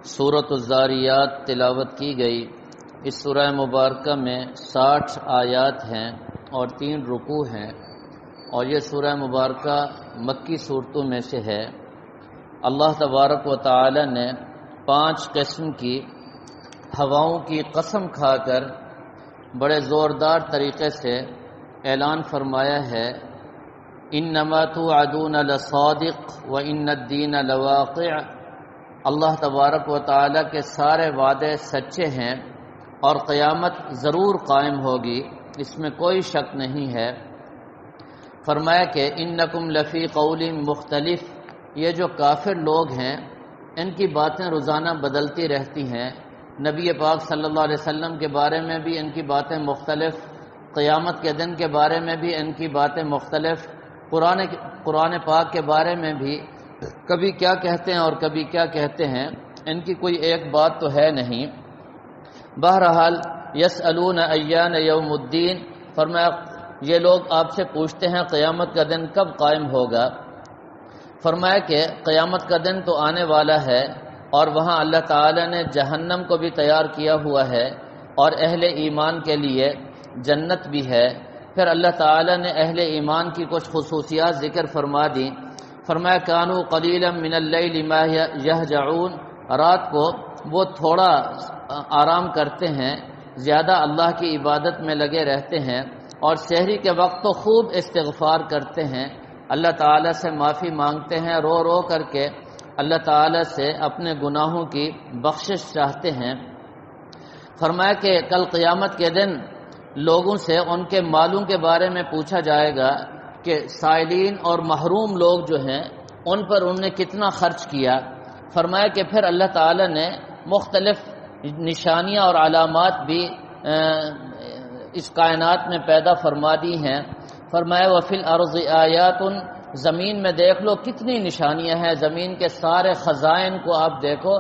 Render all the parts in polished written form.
سورۃ الذاریات تلاوت کی گئی۔ اس سورہ مبارکہ میں 60 آیات ہیں اور 3 رکوع ہیں، اور یہ سورہ مبارکہ مکی صورتوں میں سے ہے۔ اللہ تبارک و تعالی نے 5 قسم کی ہواؤں کی قسم کھا کر بڑے زوردار طریقے سے اعلان فرمایا ہے، انما توعدون لصادق وان الدین لواقع۔ اللہ تبارک و تعالی کے سارے وعدے سچے ہیں اور قیامت ضرور قائم ہوگی، اس میں کوئی شک نہیں ہے۔ فرمایا کہ انکم لفی قول مختلف، یہ جو کافر لوگ ہیں ان کی باتیں روزانہ بدلتی رہتی ہیں۔ نبی پاک صلی اللہ علیہ وسلم کے بارے میں بھی ان کی باتیں مختلف، قیامت کے دن کے بارے میں بھی ان کی باتیں مختلف، قرآن پاک کے بارے میں بھی کبھی کیا کہتے ہیں اور کبھی کیا کہتے ہیں، ان کی کوئی ایک بات تو ہے نہیں۔ بہرحال یسألون ایان یوم الدین، فرمایا یہ لوگ آپ سے پوچھتے ہیں قیامت کا دن کب قائم ہوگا۔ فرمایا کہ قیامت کا دن تو آنے والا ہے، اور وہاں اللہ تعالی نے جہنم کو بھی تیار کیا ہوا ہے، اور اہل ایمان کے لیے جنت بھی ہے۔ پھر اللہ تعالی نے اہل ایمان کی کچھ خصوصیات ذکر فرما دی۔ فرمایا کانوا قلیلا من اللیل ما یہجعون، رات کو وہ تھوڑا آرام کرتے ہیں، زیادہ اللہ کی عبادت میں لگے رہتے ہیں، اور سحری کے وقت تو خوب استغفار کرتے ہیں، اللہ تعالی سے معافی مانگتے ہیں، رو رو کر کے اللہ تعالی سے اپنے گناہوں کی بخشش چاہتے ہیں۔ فرمایا کہ کل قیامت کے دن لوگوں سے ان کے مالوں کے بارے میں پوچھا جائے گا کہ سائلین اور محروم لوگ جو ہیں ان پر انہوں نے کتنا خرچ کیا۔ فرمایا کہ پھر اللہ تعالی نے مختلف نشانیاں اور علامات بھی اس کائنات میں پیدا فرما دی ہیں۔ فرمایا وفی الارض آیات، زمین میں دیکھ لو کتنی نشانیاں ہیں، زمین کے سارے خزائن کو آپ دیکھو،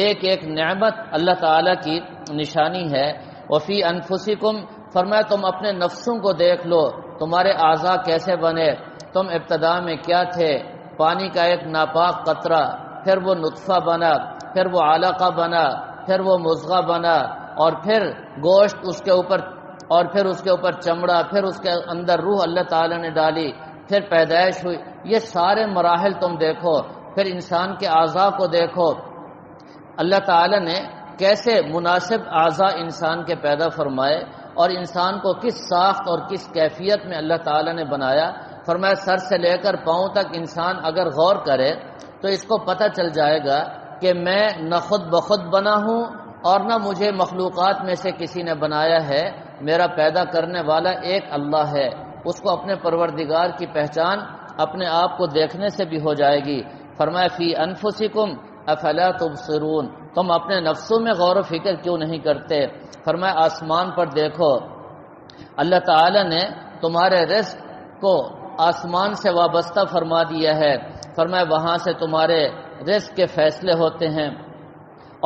ایک ایک نعمت اللہ تعالی کی نشانی ہے۔ وفی انفسکم، فرمایا تم اپنے نفسوں کو دیکھ لو، تمہارے اعضاء کیسے بنے، تم ابتدا میں کیا تھے، پانی کا ایک ناپاک قطرہ، پھر وہ نطفہ بنا، پھر وہ علقہ بنا، پھر وہ مضغہ بنا، اور پھر گوشت اس کے اوپر، اور پھر اس کے اوپر چمڑا، پھر اس کے اندر روح اللہ تعالی نے ڈالی، پھر پیدائش ہوئی۔ یہ سارے مراحل تم دیکھو، پھر انسان کے اعضاء کو دیکھو، اللہ تعالی نے کیسے مناسب اعضاء انسان کے پیدا فرمائے، اور انسان کو کس ساخت اور کس کیفیت میں اللہ تعالی نے بنایا۔ فرمایا سر سے لے کر پاؤں تک انسان اگر غور کرے تو اس کو پتہ چل جائے گا کہ میں نہ خود بخود بنا ہوں اور نہ مجھے مخلوقات میں سے کسی نے بنایا ہے، میرا پیدا کرنے والا ایک اللہ ہے۔ اس کو اپنے پروردگار کی پہچان اپنے آپ کو دیکھنے سے بھی ہو جائے گی۔ فرمایا فی انفسکم افلا تبصرون، تم اپنے نفسوں میں غور و فکر کیوں نہیں کرتے۔ فرمایا آسمان پر دیکھو، اللہ تعالی نے تمہارے رزق کو آسمان سے وابستہ فرما دیا ہے۔ فرمایا وہاں سے تمہارے رزق کے فیصلے ہوتے ہیں،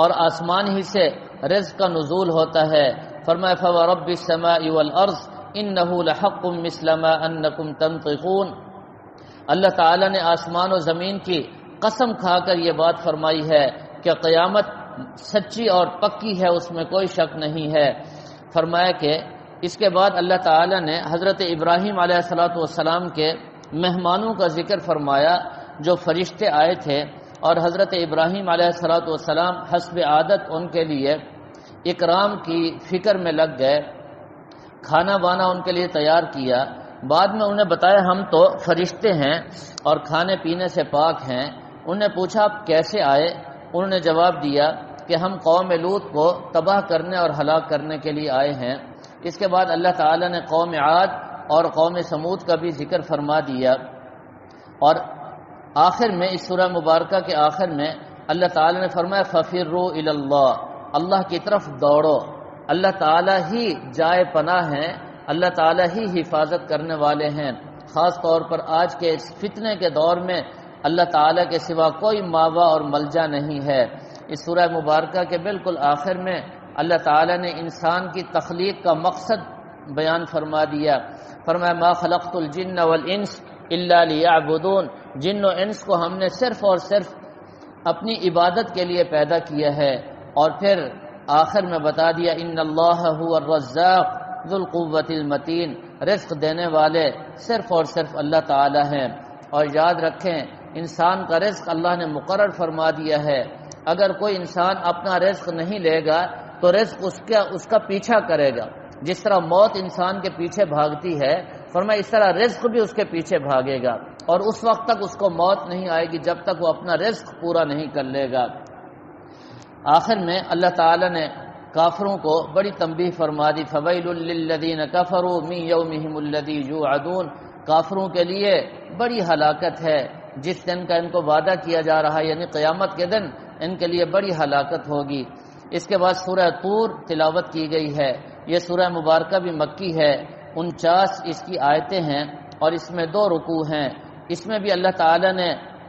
اور آسمان ہی سے رزق کا نزول ہوتا ہے۔ فرمایا فورب السماء والارض انہ لحق مثل ما انکم تنطقون، اللہ تعالی نے آسمان و زمین کی قسم کھا کر یہ بات فرمائی ہے کہ قیامت سچی اور پکی ہے، اس میں کوئی شک نہیں ہے۔ فرمایا کہ اس کے بعد اللہ تعالی نے حضرت ابراہیم علیہ السلام کے مہمانوں کا ذکر فرمایا جو فرشتے آئے تھے، اور حضرت ابراہیم علیہ السلام حسب عادت ان کے لیے اکرام کی فکر میں لگ گئے، کھانا بانا ان کے لیے تیار کیا۔ بعد میں انہیں بتایا ہم تو فرشتے ہیں اور کھانے پینے سے پاک ہیں۔ انہوں نے پوچھا آپ کیسے آئے؟ انہوں نے جواب دیا کہ ہم قوم لوط کو تباہ کرنے اور ہلاک کرنے کے لیے آئے ہیں۔ اس کے بعد اللہ تعالی نے قوم عاد اور قوم سمود کا بھی ذکر فرما دیا، اور آخر میں اس سورہ مبارکہ کے آخر میں اللہ تعالی نے فرمایا فَفِرُّوا إِلَى اللَّهِ، اللہ کی طرف دوڑو، اللہ تعالی ہی جائے پناہ ہیں، اللہ تعالی ہی حفاظت کرنے والے ہیں۔ خاص طور پر آج کے اس فتنے کے دور میں اللہ تعالی کے سوا کوئی ماوا اور ملجا نہیں ہے۔ اس سورہ مبارکہ کے بالکل آخر میں اللہ تعالی نے انسان کی تخلیق کا مقصد بیان فرما دیا۔ فرمایا ما خلقت الجن والانس الا لیعبدون، جن و انس کو ہم نے صرف اور صرف اپنی عبادت کے لیے پیدا کیا ہے، اور پھر آخر میں بتا دیا ان اللہ هو الرزاق ذو القوۃ المتین، رزق دینے والے صرف اور صرف اللہ تعالی ہیں۔ اور یاد رکھیں انسان کا رزق اللہ نے مقرر فرما دیا ہے، اگر کوئی انسان اپنا رزق نہیں لے گا تو رزق اس کا پیچھا کرے گا، جس طرح موت انسان کے پیچھے بھاگتی ہے، فرمایا اس طرح رزق بھی اس کے پیچھے بھاگے گا، اور اس وقت تک اس کو موت نہیں آئے گی جب تک وہ اپنا رزق پورا نہیں کر لے گا۔ آخر میں اللہ تعالی نے کافروں کو بڑی تنبیہ فرما دی، فویل للذین کفروا من یومہم الذی یوعدون، کافروں کے لیے بڑی ہلاکت ہے جس دن کا ان کو وعدہ کیا جا رہا ہے، یعنی قیامت کے دن ان کے لیے بڑی ہلاکت ہوگی۔ اس کے بعد سورہ طور تلاوت کی گئی ہے، یہ سورہ مبارکہ بھی مکی ہے، 49 اس کی آیتیں ہیں اور اس میں 2 رکوع ہیں۔ اس میں بھی اللہ تعالی نے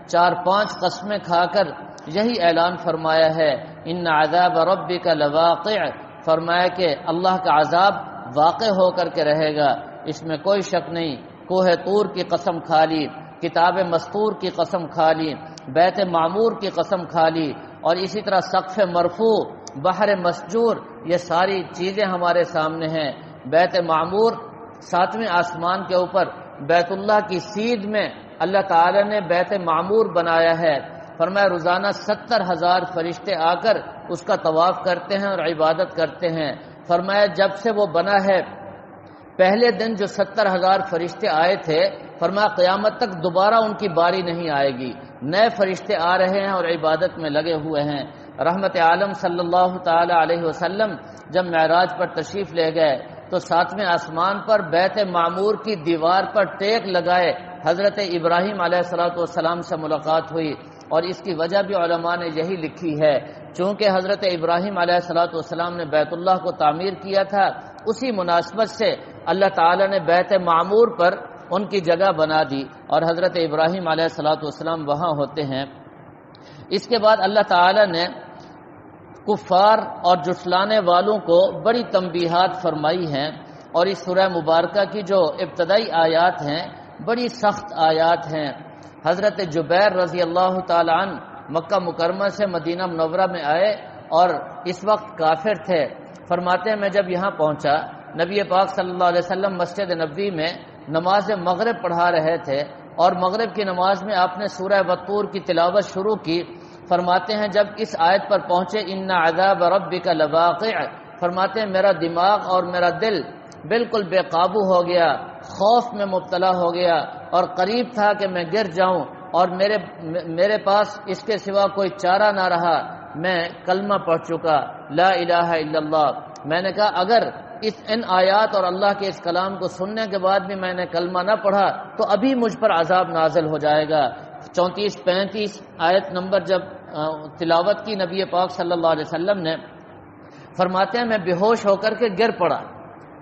4-5 قسمیں کھا کر یہی اعلان فرمایا ہے، ان عذاب ربک لواقع، فرمایا کہ اللہ کا عذاب واقع ہو کر کے رہے گا، اس میں کوئی شک نہیں۔ کوہ طور کی قسم کھا لی، کتاب مستور کی قسم کھا لی، بیت معمور کی قسم کھا لی، اور اسی طرح سقف مرفوع، بحر مسجور، یہ ساری چیزیں ہمارے سامنے ہیں۔ بیت معمور 7ویں آسمان کے اوپر بیت اللہ کی سیدھ میں اللہ تعالی نے بیت معمور بنایا ہے، فرمایا روزانہ 70,000 فرشتے آ کر اس کا طواف کرتے ہیں اور عبادت کرتے ہیں۔ فرمایا جب سے وہ بنا ہے، پہلے دن جو 70,000 فرشتے آئے تھے، فرمایا قیامت تک دوبارہ ان کی باری نہیں آئے گی، نئے فرشتے آ رہے ہیں اور عبادت میں لگے ہوئے ہیں۔ رحمت عالم صلی اللہ تعالی علیہ وسلم جب معراج پر تشریف لے گئے تو 7ویں آسمان پر بیت معمور کی دیوار پر ٹیک لگائے حضرت ابراہیم علیہ السلام سے ملاقات ہوئی، اور اس کی وجہ بھی علماء نے یہی لکھی ہے، چونکہ حضرت ابراہیم علیہ السلام نے بیت اللہ کو تعمیر کیا تھا، اسی مناسبت سے اللہ تعالی نے بیت معمور پر ان کی جگہ بنا دی اور حضرت ابراہیم علیہ السلام وہاں ہوتے ہیں۔ اس کے بعد اللہ تعالی نے کفار اور جھٹلانے والوں کو بڑی تنبیہات فرمائی ہیں، اور اس سورہ مبارکہ کی جو ابتدائی آیات ہیں بڑی سخت آیات ہیں۔ حضرت جبیر رضی اللہ تعالی عنہ مکہ مکرمہ سے مدینہ منورہ میں آئے اور اس وقت کافر تھے۔ فرماتے ہیں میں جب یہاں پہنچا، نبی پاک صلی اللہ علیہ وسلم مسجد نبوی میں نماز مغرب پڑھا رہے تھے، اور مغرب کی نماز میں آپ نے سورہ والطور کی تلاوت شروع کی۔ فرماتے ہیں جب اس آیت پر پہنچے ان عذاب ربک لواقع، فرماتے ہیں میرا دماغ اور میرا دل بالکل بے قابو ہو گیا، خوف میں مبتلا ہو گیا، اور قریب تھا کہ میں گر جاؤں، اور میرے پاس اس کے سوا کوئی چارہ نہ رہا، میں کلمہ پڑھ چکا لا الہ الا اللہ۔ میں نے کہا اگر ان آیات اور اللہ کے اس کلام کو سننے کے بعد بھی میں نے کلمہ نہ پڑھا تو ابھی مجھ پر عذاب نازل ہو جائے گا۔ 34-35 آیت نمبر جب تلاوت کی نبی پاک صلی اللہ علیہ وسلم نے، فرماتے ہیں میں بے ہوش ہو کر کے گر پڑا۔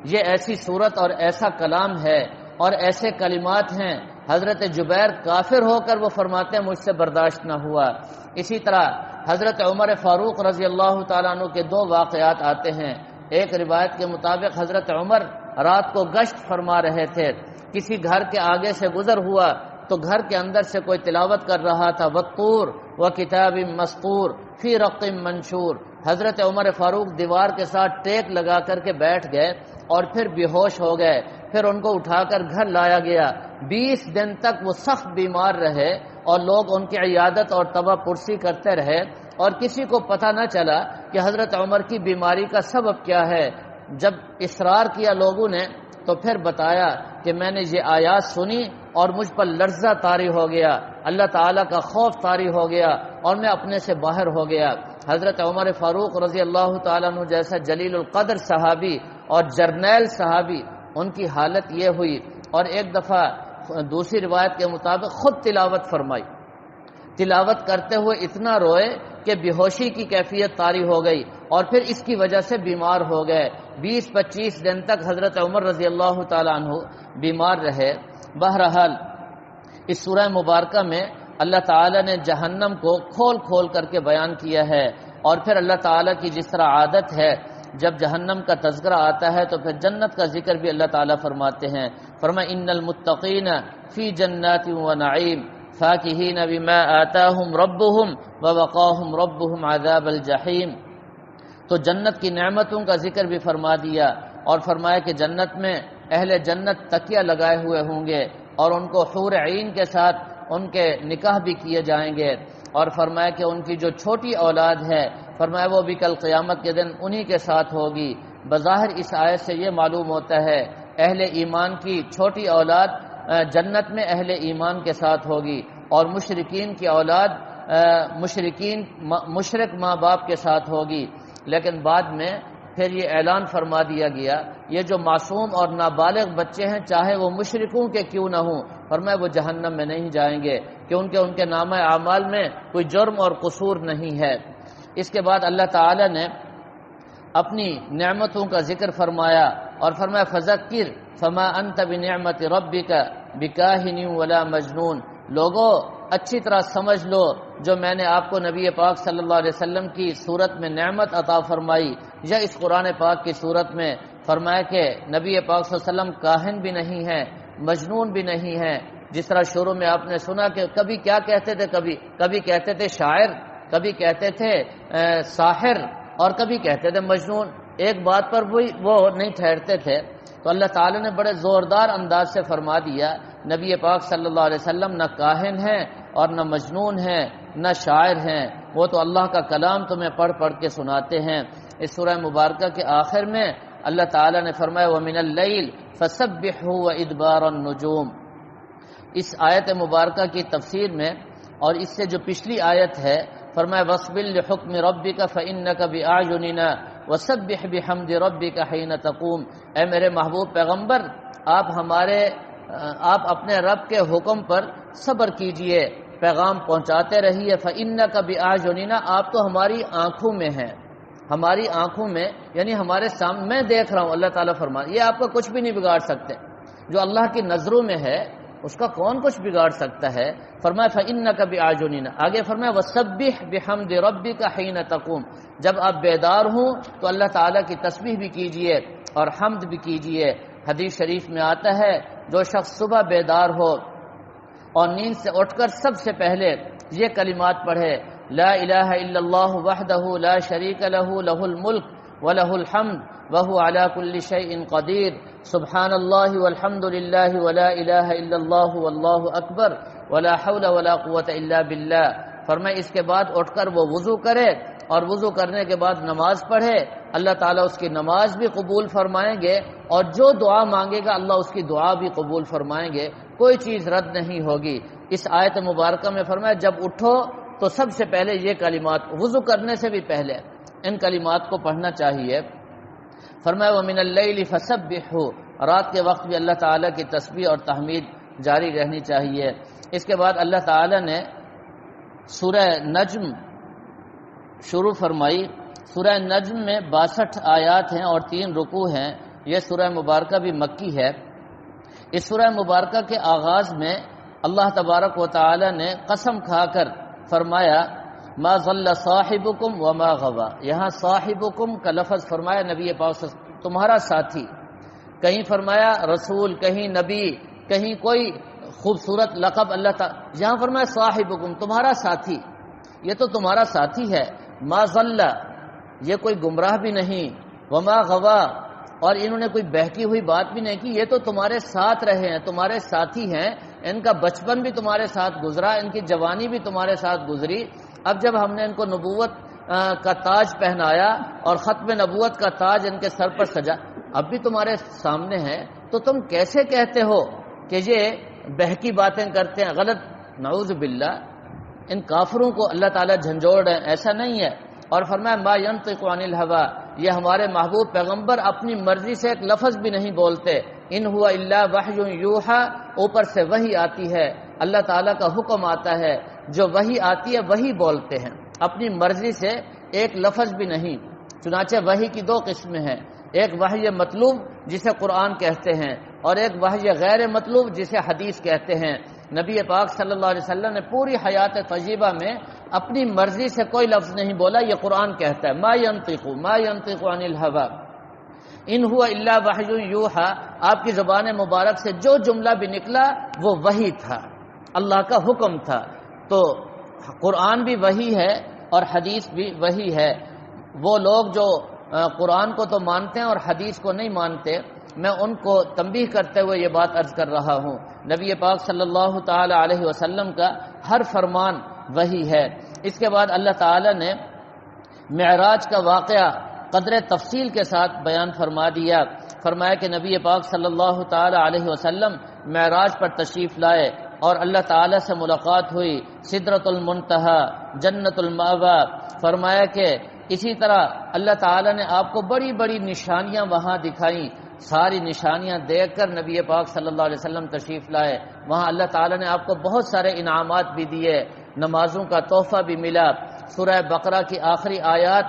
یہ ایسی صورت اور ایسا کلام ہے اور ایسے کلمات ہیں، حضرت جبیر کافر ہو کر وہ فرماتے ہیں مجھ سے برداشت نہ ہوا۔ اسی طرح حضرت عمر فاروق رضی اللہ تعالیٰ عنہ کے 2 واقعات آتے ہیں۔ ایک روایت کے مطابق حضرت عمر رات کو گشت فرما رہے تھے، کسی گھر کے آگے سے گزر ہوا تو گھر کے اندر سے کوئی تلاوت کر رہا تھا والطور وکتاب مسطور فی رق منشور۔ حضرت عمر فاروق دیوار کے ساتھ ٹیک لگا کر کے بیٹھ گئے اور پھر بے ہوش ہو گئے۔ پھر ان کو اٹھا کر گھر لایا گیا، 20 دن تک وہ سخت بیمار رہے اور لوگ ان کی عیادت اور تبہ پرسی کرتے رہے، اور کسی کو پتہ نہ چلا کہ حضرت عمر کی بیماری کا سبب کیا ہے۔ جب اصرار کیا لوگوں نے تو پھر بتایا کہ میں نے یہ آیات سنی اور مجھ پر لرزہ طاری ہو گیا، اللہ تعالیٰ کا خوف طاری ہو گیا اور میں اپنے سے باہر ہو گیا۔ حضرت عمر فاروق رضی اللہ تعالیٰ عنہ جیسا جلیل القدر صحابی اور جرنیل صحابی، ان کی حالت یہ ہوئی، اور ایک دفعہ دوسری روایت کے مطابق خود تلاوت فرمائی، تلاوت کرتے ہوئے اتنا روئے کہ بے ہوشی کی کیفیت طاری ہو گئی، اور پھر اس کی وجہ سے بیمار ہو گئے۔ 20-25 دن تک حضرت عمر رضی اللہ تعالیٰ عنہ بیمار رہے۔ بہرحال اس سورہ مبارکہ میں اللہ تعالیٰ نے جہنم کو کھول کھول کر کے بیان کیا ہے، اور پھر اللہ تعالیٰ کی جس طرح عادت ہے جب جہنم کا تذکرہ آتا ہے تو پھر جنت کا ذکر بھی اللہ تعالیٰ فرماتے ہیں۔ فرمایا ان المتقین فی جنات و نعیم، فاکہین بما آتاہم ربہم ووقاہم ربہم عذاب الجحیم۔ تو جنت کی نعمتوں کا ذکر بھی فرما دیا، اور فرمایا کہ جنت میں اہل جنت تکیہ لگائے ہوئے ہوں گے، اور ان کو حور عین کے ساتھ ان کے نکاح بھی کیے جائیں گے، اور فرمایا کہ ان کی جو چھوٹی اولاد ہے فرمایا وہ بھی کل قیامت کے دن انہی کے ساتھ ہوگی۔ بظاہر اس آیت سے یہ معلوم ہوتا ہے اہل ایمان کی چھوٹی اولاد جنت میں اہل ایمان کے ساتھ ہوگی، اور مشرکین کی اولاد مشرک ماں باپ کے ساتھ ہوگی۔ لیکن بعد میں پھر یہ اعلان فرما دیا گیا یہ جو معصوم اور نابالغ بچے ہیں چاہے وہ مشرکوں کے کیوں نہ ہوں، فرمایا وہ جہنم میں نہیں جائیں گے، کیونکہ ان کے نامہ اعمال میں کوئی جرم اور قصور نہیں ہے۔ اس کے بعد اللہ تعالی نے اپنی نعمتوں کا ذکر فرمایا، اور فرمایا فذکر فما انت بنعمت ربک بکاہن ولا مجنون۔ لوگوں اچھی طرح سمجھ لو جو میں نے آپ کو نبی پاک صلی اللہ علیہ وسلم کی صورت میں نعمت عطا فرمائی، یا اس قرآن پاک کی صورت میں فرمایا کہ نبی پاک صلی اللہ علیہ وسلم کاہن بھی نہیں ہے، مجنون بھی نہیں ہے۔ جس طرح شروع میں آپ نے سنا کہ کبھی کیا کہتے تھے، کبھی کہتے تھے شاعر، کبھی کہتے تھے ساحر، اور کبھی کہتے تھے مجنون، ایک بات پر وہ نہیں ٹھہرتے تھے۔ تو اللہ تعالی نے بڑے زوردار انداز سے فرما دیا نبی پاک صلی اللہ علیہ وسلم نہ کاہن ہیں اور نہ مجنون ہیں نہ شاعر ہیں، وہ تو اللہ کا کلام تمہیں پڑھ پڑھ کے سناتے ہیں۔ اس سورہ مبارکہ کے آخر میں اللہ تعالی نے فرمایا وَمِنَ اللَّيْلِ فَسَبِّحْهُ وَإِدْبَارَ النُّجُومِ۔ اس آیت مبارکہ کی تفسیر میں اور اس سے جو پچھلی آیت ہے فرمایا وَاصْبِرْ لِحُكْمِ رَبِّكَ فَإِنَّكَ بِأَعْيُنِنَا وَسَبِّحْ بِحَمْدِ رَبِّكَ حِينَ تَقُومُ۔ اے میرے محبوب پیغمبر آپ اپنے رب کے حکم پر صبر کیجئے، پیغام پہنچاتے رہیے۔ فَإِنَّكَ بِأَعْيُنِنَا، آپ تو ہماری آنکھوں میں ہیں، ہماری آنکھوں میں یعنی ہمارے سامنے میں دیکھ رہا ہوں۔ اللہ تعالیٰ فرمایا یہ آپ کو کچھ بھی نہیں بگاڑ سکتے، جو اللہ کی نظروں میں ہے اس کا کون کچھ بگاڑ سکتا ہے۔ فرمایا فَإِنَّكَ بِأَعْيُنِنَا، آگے فرمایا وَسَبِّحْ بِحَمْدِ رَبِّكَ حِينَ تَقُومُ۔ جب آپ بیدار ہوں تو اللہ تعالیٰ کی تسبیح بھی کیجئے اور حمد بھی کیجئے۔ حدیث شریف میں آتا ہے جو شخص صبح بیدار ہو اور نیند سے اٹھ کر سب سے پہلے یہ کلمات پڑھے لا الہ الا اللہ وحدہ لا شریک لہ لہ الملک ولہ الحمد وہو علی کل شیء قدیر سبحان اللہ والحمد للہ ولا الہ الا اللہ واللہ اکبر ولا حول ولا قوة الا باللہ۔ فرمائے اس کے بعد اٹھ کر وہ وضو کرے، اور وضو کرنے کے بعد نماز پڑھے، اللہ تعالیٰ اس کی نماز بھی قبول فرمائیں گے، اور جو دعا مانگے گا اللہ اس کی دعا بھی قبول فرمائیں گے، کوئی چیز رد نہیں ہوگی۔ اس آیت مبارکہ میں فرمایا جب اٹھو تو سب سے پہلے یہ کلمات، وضو کرنے سے بھی پہلے ان کلمات کو پڑھنا چاہیے۔ فرمایا وَمِنَ اللَّيْلِ فَسَبِّحْهُ، رات کے وقت بھی اللہ تعالیٰ کی تسبیح اور تحمید جاری رہنی چاہیے۔ اس کے بعد اللہ تعالیٰ نے سورہ نجم شروع فرمائی۔ سورہ نجم میں 62 آیات ہیں اور 3 رکوع ہیں۔ یہ سورہ مبارکہ بھی مکی ہے۔ اس سورہ مبارکہ کے آغاز میں اللہ تبارک و تعالی نے قسم کھا کر فرمایا ما ضل صاحبکم وما غوا۔ یہاں صاحبکم کا لفظ فرمایا نبی پاک تمہارا ساتھی، کہیں فرمایا رسول، کہیں نبی، کہیں کوئی خوبصورت لقب اللہ تعالی، یہاں فرمایا صاحبکم تمہارا ساتھی، یہ تو تمہارا ساتھی ہے۔ ما ضل، یہ کوئی گمراہ بھی نہیں، وما غوا، اور انہوں نے کوئی بہکی ہوئی بات بھی نہیں کی، یہ تو تمہارے ساتھ رہے ہیں، تمہارے ساتھی ہیں، ان کا بچپن بھی تمہارے ساتھ گزرا، ان کی جوانی بھی تمہارے ساتھ گزری۔ اب جب ہم نے ان کو نبوت کا تاج پہنایا اور ختم نبوت کا تاج ان کے سر پر سجا، اب بھی تمہارے سامنے ہے، تو تم کیسے کہتے ہو کہ یہ بہکی باتیں کرتے ہیں، غلط، نعوذ باللہ۔ ان کافروں کو اللہ تعالیٰ جھنجھوڑ رہے ہیں، ایسا نہیں ہے۔ اور فرمایا ما ينطق عن الهوى، یہ ہمارے محبوب پیغمبر اپنی مرضی سے ایک لفظ بھی نہیں بولتے، ان هو الا وحی یوحى، اوپر سے وحی آتی ہے، اللہ تعالیٰ کا حکم آتا ہے، جو وحی آتی ہے وہی بولتے ہیں، اپنی مرضی سے ایک لفظ بھی نہیں۔ چنانچہ وحی کی 2 قسمیں ہیں، ایک وحی مطلوب جسے قرآن کہتے ہیں، اور ایک وحی غیر مطلوب جسے حدیث کہتے ہیں۔ نبی پاک صلی اللہ علیہ وسلم نے پوری حیات طیبہ میں اپنی مرضی سے کوئی لفظ نہیں بولا، یہ قرآن کہتا ہے ما ينطق عن الهوى ان هو الا وحی یوحى، آپ کی زبان مبارک سے جو جملہ بھی نکلا وہ وحی تھا، اللہ کا حکم تھا۔ تو قرآن بھی وہی ہے اور حدیث بھی وہی ہے۔ وہ لوگ جو قرآن کو تو مانتے ہیں اور حدیث کو نہیں مانتے، میں ان کو تنبیہ کرتے ہوئے یہ بات عرض کر رہا ہوں، نبی پاک صلی اللہ تعالی علیہ وسلم کا ہر فرمان وہی ہے۔ اس کے بعد اللہ تعالی نے معراج کا واقعہ قدر تفصیل کے ساتھ بیان فرما دیا۔ فرمایا کہ نبی پاک صلی اللہ تعالی علیہ وسلم معراج پر تشریف لائے اور اللہ تعالی سے ملاقات ہوئی، سدرۃ المنتہا، جنت المأوی۔ فرمایا کہ اسی طرح اللہ تعالی نے آپ کو بڑی بڑی نشانیاں وہاں دکھائیں، ساری نشانیاں دیکھ کر نبی پاک صلی اللہ علیہ وسلم تشریف لائے۔ وہاں اللہ تعالی نے آپ کو بہت سارے انعامات بھی دیے، نمازوں کا تحفہ بھی ملا، سورہ بقرہ کی آخری آیات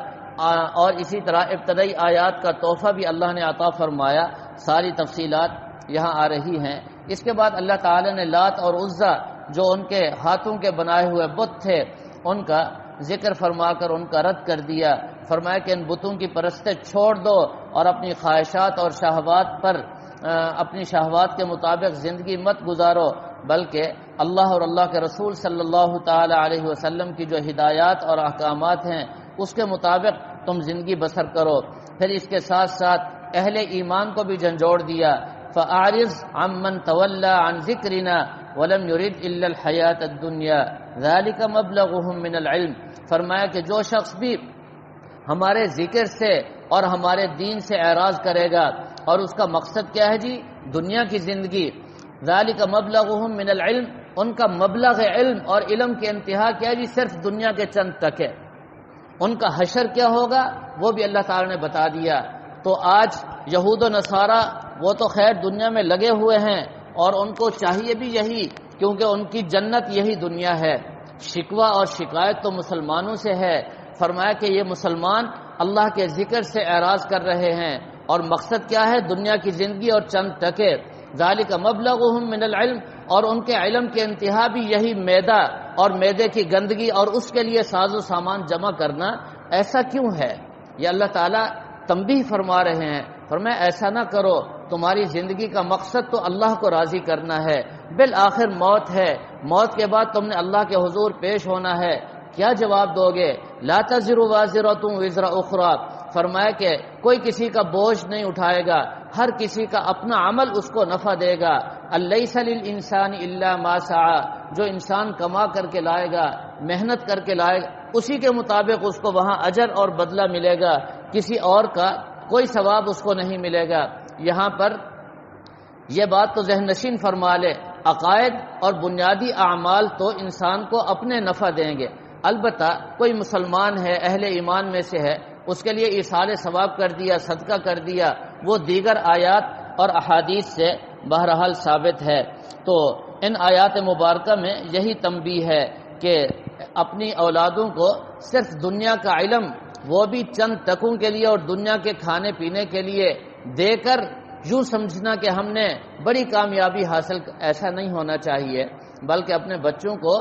اور اسی طرح ابتدائی آیات کا تحفہ بھی اللہ نے عطا فرمایا۔ ساری تفصیلات یہاں آ رہی ہیں۔ اس کے بعد اللہ تعالی نے لات اور عزا جو ان کے ہاتھوں کے بنائے ہوئے بت تھے ان کا ذکر فرما کر ان کا رد کر دیا۔ فرمایا کہ ان بتوں کی پرستش چھوڑ دو اور اپنی خواہشات اور شہوات پر اپنی شہوات کے مطابق زندگی مت گزارو، بلکہ اللہ اور اللہ کے رسول صلی اللہ تعالی علیہ وسلم کی جو ہدایات اور احکامات ہیں اس کے مطابق تم زندگی بسر کرو۔ پھر اس کے ساتھ ساتھ اہل ایمان کو بھی جھنجھوڑ دیا، فَأَعْرِضْ عَمَّنْ تَوَلَّى عَنْ ذِكْرِنَا وَلَمْ يُرِدْ إِلَّا الْحَيَاةَ الدُّنْيَا ذَلِكَ مَبْلَغُهُم مِّنَ الْعِلْمِ۔ فرمایا کہ جو شخص بھی ہمارے ذکر سے اور ہمارے دین سے اعراض کرے گا اور اس کا مقصد کیا ہے جی؟ دنیا کی زندگی۔ ذَلِكَ مَبْلَغُهُم مِّنَ الْعِلْمِ، ان کا مبلغ علم اور علم کی انتہا کیا ہے جی؟ صرف دنیا کے چند تک ہے۔ ان کا حشر کیا ہوگا وہ بھی اللہ تعالی نے بتا دیا۔ تو آج یہود و نصارہ وہ تو خیر دنیا میں لگے ہوئے ہیں اور ان کو چاہیے بھی یہی، کیونکہ ان کی جنت یہی دنیا ہے۔ شکوہ اور شکایت تو مسلمانوں سے ہے۔ فرمایا کہ یہ مسلمان اللہ کے ذکر سے اعراض کر رہے ہیں اور مقصد کیا ہے؟ دنیا کی زندگی اور چند ٹکے۔ ذالک مبلغہم من العلم، اور ان کے علم کی انتہا بھی یہی میدہ اور میدے کی گندگی اور اس کے لیے ساز و سامان جمع کرنا۔ ایسا کیوں ہے؟ یہ اللہ تعالیٰ تنبیہ فرما رہے ہیں۔ فرمایا ایسا نہ کرو، تمہاری زندگی کا مقصد تو اللہ کو راضی کرنا ہے، بالآخر موت ہے، موت کے بعد تم نے اللہ کے حضور پیش ہونا ہے۔ کیا جواب دو گے؟ لا تزر وازرۃ وزر اخری۔ فرمایا کہ کوئی کسی کا بوجھ نہیں اٹھائے گا، ہر کسی کا اپنا عمل اس کو نفع دے گا۔ الیس للانسان الا ما سعى، جو انسان کما کر کے لائے گا، محنت کر کے لائے گا، اسی کے مطابق اس کو وہاں اجر اور بدلہ ملے گا، کسی اور کا کوئی ثواب اس کو نہیں ملے گا۔ یہاں پر یہ بات تو ذہن نشین فرما لے، عقائد اور بنیادی اعمال تو انسان کو اپنے نفع دیں گے، البتہ کوئی مسلمان ہے، اہل ایمان میں سے ہے، اس کے لیے ایصال ثواب کر دیا، صدقہ کر دیا، وہ دیگر آیات اور احادیث سے بہرحال ثابت ہے۔ تو ان آیات مبارکہ میں یہی تنبیہ ہے کہ اپنی اولادوں کو صرف دنیا کا علم، وہ بھی چند ٹکوں کے لیے اور دنیا کے کھانے پینے کے لیے دے کر یوں سمجھنا کہ ہم نے بڑی کامیابی حاصل، ایسا نہیں ہونا چاہیے، بلکہ اپنے بچوں کو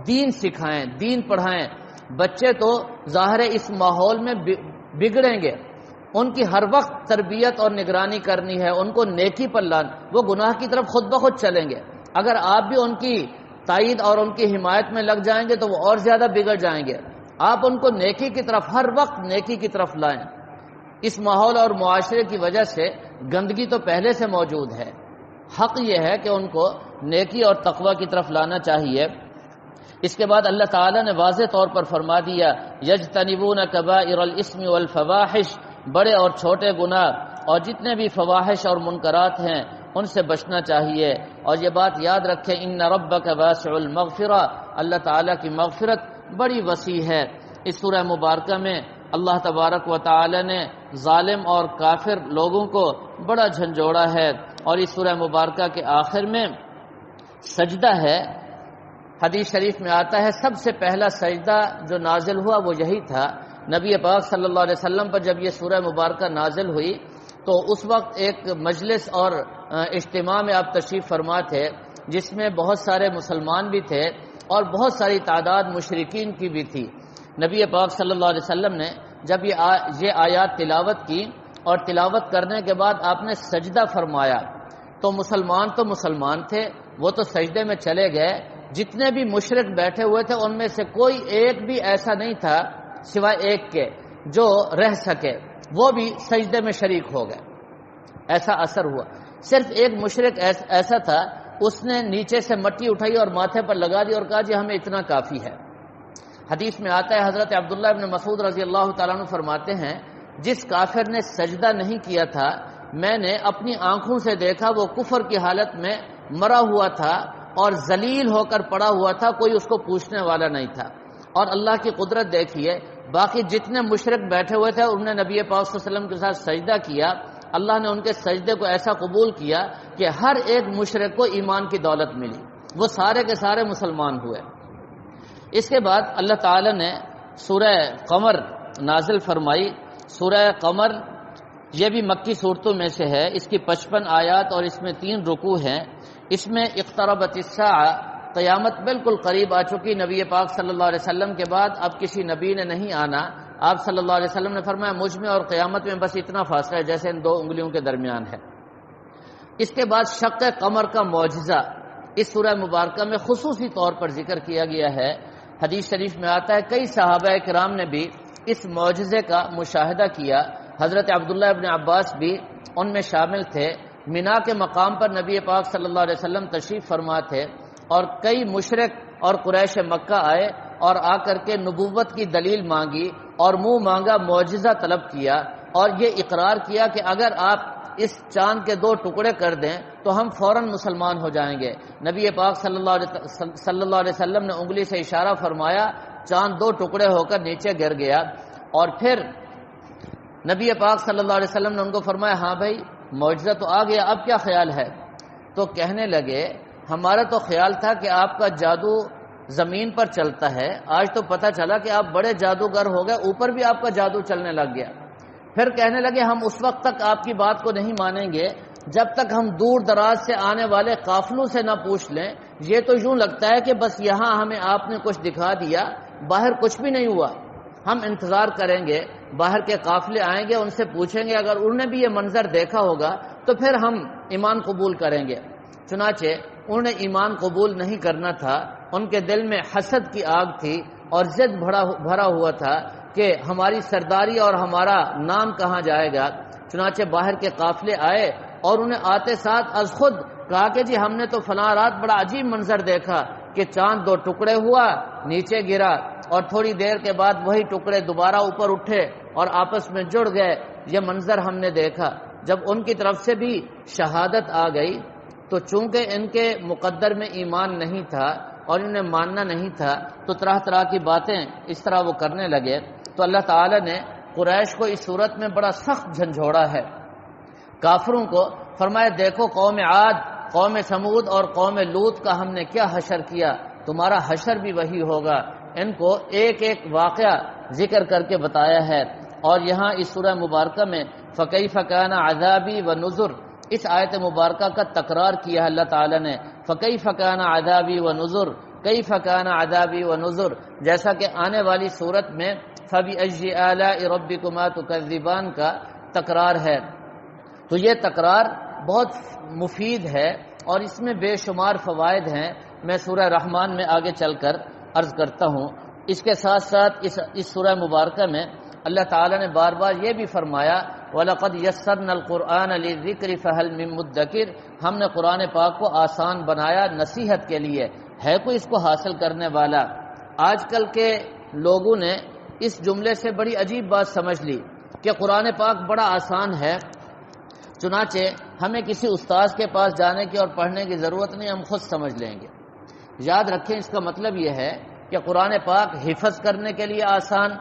دین سکھائیں، دین پڑھائیں۔ بچے تو ظاہر اس ماحول میں بگڑیں گے، ان کی ہر وقت تربیت اور نگرانی کرنی ہے، ان کو نیکی پر لانا، وہ گناہ کی طرف خود بخود چلیں گے۔ اگر آپ بھی ان کی تائید اور ان کی حمایت میں لگ جائیں گے تو وہ اور زیادہ بگڑ جائیں گے۔ آپ ان کو نیکی کی طرف، ہر وقت نیکی کی طرف لائیں۔ اس ماحول اور معاشرے کی وجہ سے گندگی تو پہلے سے موجود ہے، حق یہ ہے کہ ان کو نیکی اور تقوی کی طرف لانا چاہیے۔ اس کے بعد اللہ تعالیٰ نے واضح طور پر فرما دیا، یجتنبون کبائر الاسم والفواحش، بڑے اور چھوٹے گناہ اور جتنے بھی فواحش اور منکرات ہیں ان سے بچنا چاہیے۔ اور یہ بات یاد رکھیں، ان ربک واسع المغفرہ، اللہ تعالیٰ کی مغفرت بڑی وسیع ہے۔ اس سورہ مبارکہ میں اللہ تبارک و تعالی نے ظالم اور کافر لوگوں کو بڑا جھنجھوڑا ہے، اور اس سورہ مبارکہ کے آخر میں سجدہ ہے۔ حدیث شریف میں آتا ہے سب سے پہلا سجدہ جو نازل ہوا وہ یہی تھا۔ نبی پاک صلی اللہ علیہ وسلم پر جب یہ سورہ مبارکہ نازل ہوئی تو اس وقت ایک مجلس اور اجتماع میں آپ تشریف فرما تھے، جس میں بہت سارے مسلمان بھی تھے اور بہت ساری تعداد مشرکین کی بھی تھی۔ نبی پاک صلی اللہ علیہ وسلم نے جب یہ آیات تلاوت کی اور تلاوت کرنے کے بعد آپ نے سجدہ فرمایا، تو مسلمان تھے، وہ تو سجدے میں چلے گئے، جتنے بھی مشرک بیٹھے ہوئے تھے ان میں سے کوئی ایک بھی ایسا نہیں تھا سوائے ایک کے جو رہ سکے، وہ بھی سجدے میں شریک ہو گئے، ایسا اثر ہوا۔ صرف ایک مشرک ایسا تھا، اس نے نیچے سے مٹی اٹھائی اور ماتھے پر لگا دی اور کہا جی ہمیں اتنا کافی ہے۔ حدیث میں آتا ہے، حضرت عبداللہ ابن مسعود رضی اللہ تعالیٰ عنہ فرماتے ہیں، جس کافر نے سجدہ نہیں کیا تھا میں نے اپنی آنکھوں سے دیکھا، وہ کفر کی حالت میں مرا ہوا تھا اور ذلیل ہو کر پڑا ہوا تھا، کوئی اس کو پوچھنے والا نہیں تھا۔ اور اللہ کی قدرت دیکھیے، باقی جتنے مشرک بیٹھے ہوئے تھے انہوں نے نبی پاک صلی اللہ علیہ وسلم کے ساتھ سجدہ کیا، اللہ نے ان کے سجدے کو ایسا قبول کیا کہ ہر ایک مشرک کو ایمان کی دولت ملی، وہ سارے کے سارے مسلمان ہوئے۔ اس کے بعد اللہ تعالی نے سورہ قمر نازل فرمائی۔ سورہ قمر یہ بھی مکی صورتوں میں سے ہے، اس کی 55 آیات اور اس میں 3 رکوع ہیں۔ اس میں اقتربت الساعہ، قیامت بالکل قریب آ چکی، نبی پاک صلی اللہ علیہ وسلم کے بعد اب کسی نبی نے نہیں آنا۔ آپ صلی اللہ علیہ وسلم نے فرمایا مجھ میں اور قیامت میں بس اتنا فاصلہ ہے جیسے ان 2 انگلیوں کے درمیان ہے۔ اس کے بعد شق قمر کا معجزہ اس سورہ مبارکہ میں خصوصی طور پر ذکر کیا گیا ہے۔ حدیث شریف میں آتا ہے کئی صحابہ کرام نے بھی اس معجزے کا مشاہدہ کیا، حضرت عبداللہ ابن عباس بھی ان میں شامل تھے۔ مینا کے مقام پر نبی پاک صلی اللہ علیہ وسلم تشریف فرما تھے اور کئی مشرک اور قریش مکہ آئے اور آ کر کے نبوت کی دلیل مانگی اور منہ مانگا معجزہ طلب کیا اور یہ اقرار کیا کہ اگر آپ اس چاند کے 2 ٹکڑے کر دیں تو ہم فوراً مسلمان ہو جائیں گے۔ نبی پاک صلی اللہ علیہ وسلم نے انگلی سے اشارہ فرمایا، چاند 2 ٹکڑے ہو کر نیچے گر گیا اور پھر نبی پاک صلی اللہ علیہ وسلم نے ان کو فرمایا ہاں بھائی معجزہ تو آ گیا، اب کیا خیال ہے؟ تو کہنے لگے ہمارا تو خیال تھا کہ آپ کا جادو زمین پر چلتا ہے، آج تو پتہ چلا کہ آپ بڑے جادوگر ہو گئے، اوپر بھی آپ کا جادو چلنے لگ گیا۔ پھر کہنے لگے ہم اس وقت تک آپ کی بات کو نہیں مانیں گے جب تک ہم دور دراز سے آنے والے قافلوں سے نہ پوچھ لیں۔ یہ تو یوں لگتا ہے کہ بس یہاں ہمیں آپ نے کچھ دکھا دیا، باہر کچھ بھی نہیں ہوا۔ ہم انتظار کریں گے، باہر کے قافلے آئیں گے، ان سے پوچھیں گے، اگر انہوں نے بھی یہ منظر دیکھا ہوگا تو پھر ہم ایمان قبول کریں گے۔ چنانچہ انہوں نے ایمان قبول نہیں کرنا تھا، ان کے دل میں حسد کی آگ تھی اور ضد بھرا ہوا تھا کہ ہماری سرداری اور ہمارا نام کہاں جائے گا۔ چنانچہ باہر کے قافلے آئے اور انہیں آتے ساتھ از خود کہا کہ جی ہم نے تو فلاں رات بڑا عجیب منظر دیکھا کہ چاند 2 ٹکڑے ہوا، نیچے گرا اور تھوڑی دیر کے بعد وہی ٹکڑے دوبارہ اوپر اٹھے اور آپس میں جڑ گئے، یہ منظر ہم نے دیکھا۔ جب ان کی طرف سے بھی شہادت آ گئی تو چونکہ ان کے مقدر میں ایمان نہیں تھا اور انہیں ماننا نہیں تھا تو طرح طرح کی باتیں اس طرح وہ کرنے لگے۔ تو اللہ تعالی نے قریش کو اس صورت میں بڑا سخت جھنجھوڑا ہے۔ کافروں کو فرمایا دیکھو قوم عاد، قوم سمود اور قوم لوط کا ہم نے کیا حشر کیا، تمہارا حشر بھی وہی ہوگا۔ ان کو ایک ایک واقعہ ذکر کر کے بتایا ہے۔ اور یہاں اس سورہ مبارکہ میں فَكَيْفَ كَانَ عَذَابِي وَنُذُرِ، اس آیت مبارکہ کا تکرار کیا ہے اللہ تعالی نے، فَكَيْفَ كَانَ عَذَابِي وَنُذُرِ، كَيْفَ كَانَ عَذَابِي وَنُذُرِ، جیسا کہ آنے والی صورت میں فَبِأَيِّ آلَاءِ رَبِّكُمَا تُكَذِّبَانِ کا تکرار ہے۔ تو یہ تکرار بہت مفید ہے اور اس میں بے شمار فوائد ہیں، میں سورہ رحمان میں آگے چل کر عرض کرتا ہوں۔ اس کے ساتھ ساتھ اس سورہ مبارکہ میں اللہ تعالیٰ نے بار بار یہ بھی فرمایا وَلَقَدْ يَسَّرْنَا الْقُرْآنَ لِلذِّكْرِ فَهَلْ مِن مُدَّكِرٍ، ہم نے قرآن پاک کو آسان بنایا نصیحت کے لیے، ہے کوئی اس کو حاصل کرنے والا؟ آج کل کے لوگوں نے اس جملے سے بڑی عجیب بات سمجھ لی کہ قرآن پاک بڑا آسان ہے، چنانچہ ہمیں کسی استاذ کے پاس جانے کی اور پڑھنے کی ضرورت نہیں، ہم خود سمجھ لیں گے۔ یاد رکھیں اس کا مطلب یہ ہے کہ قرآن پاک حفظ کرنے کے لیے آسان،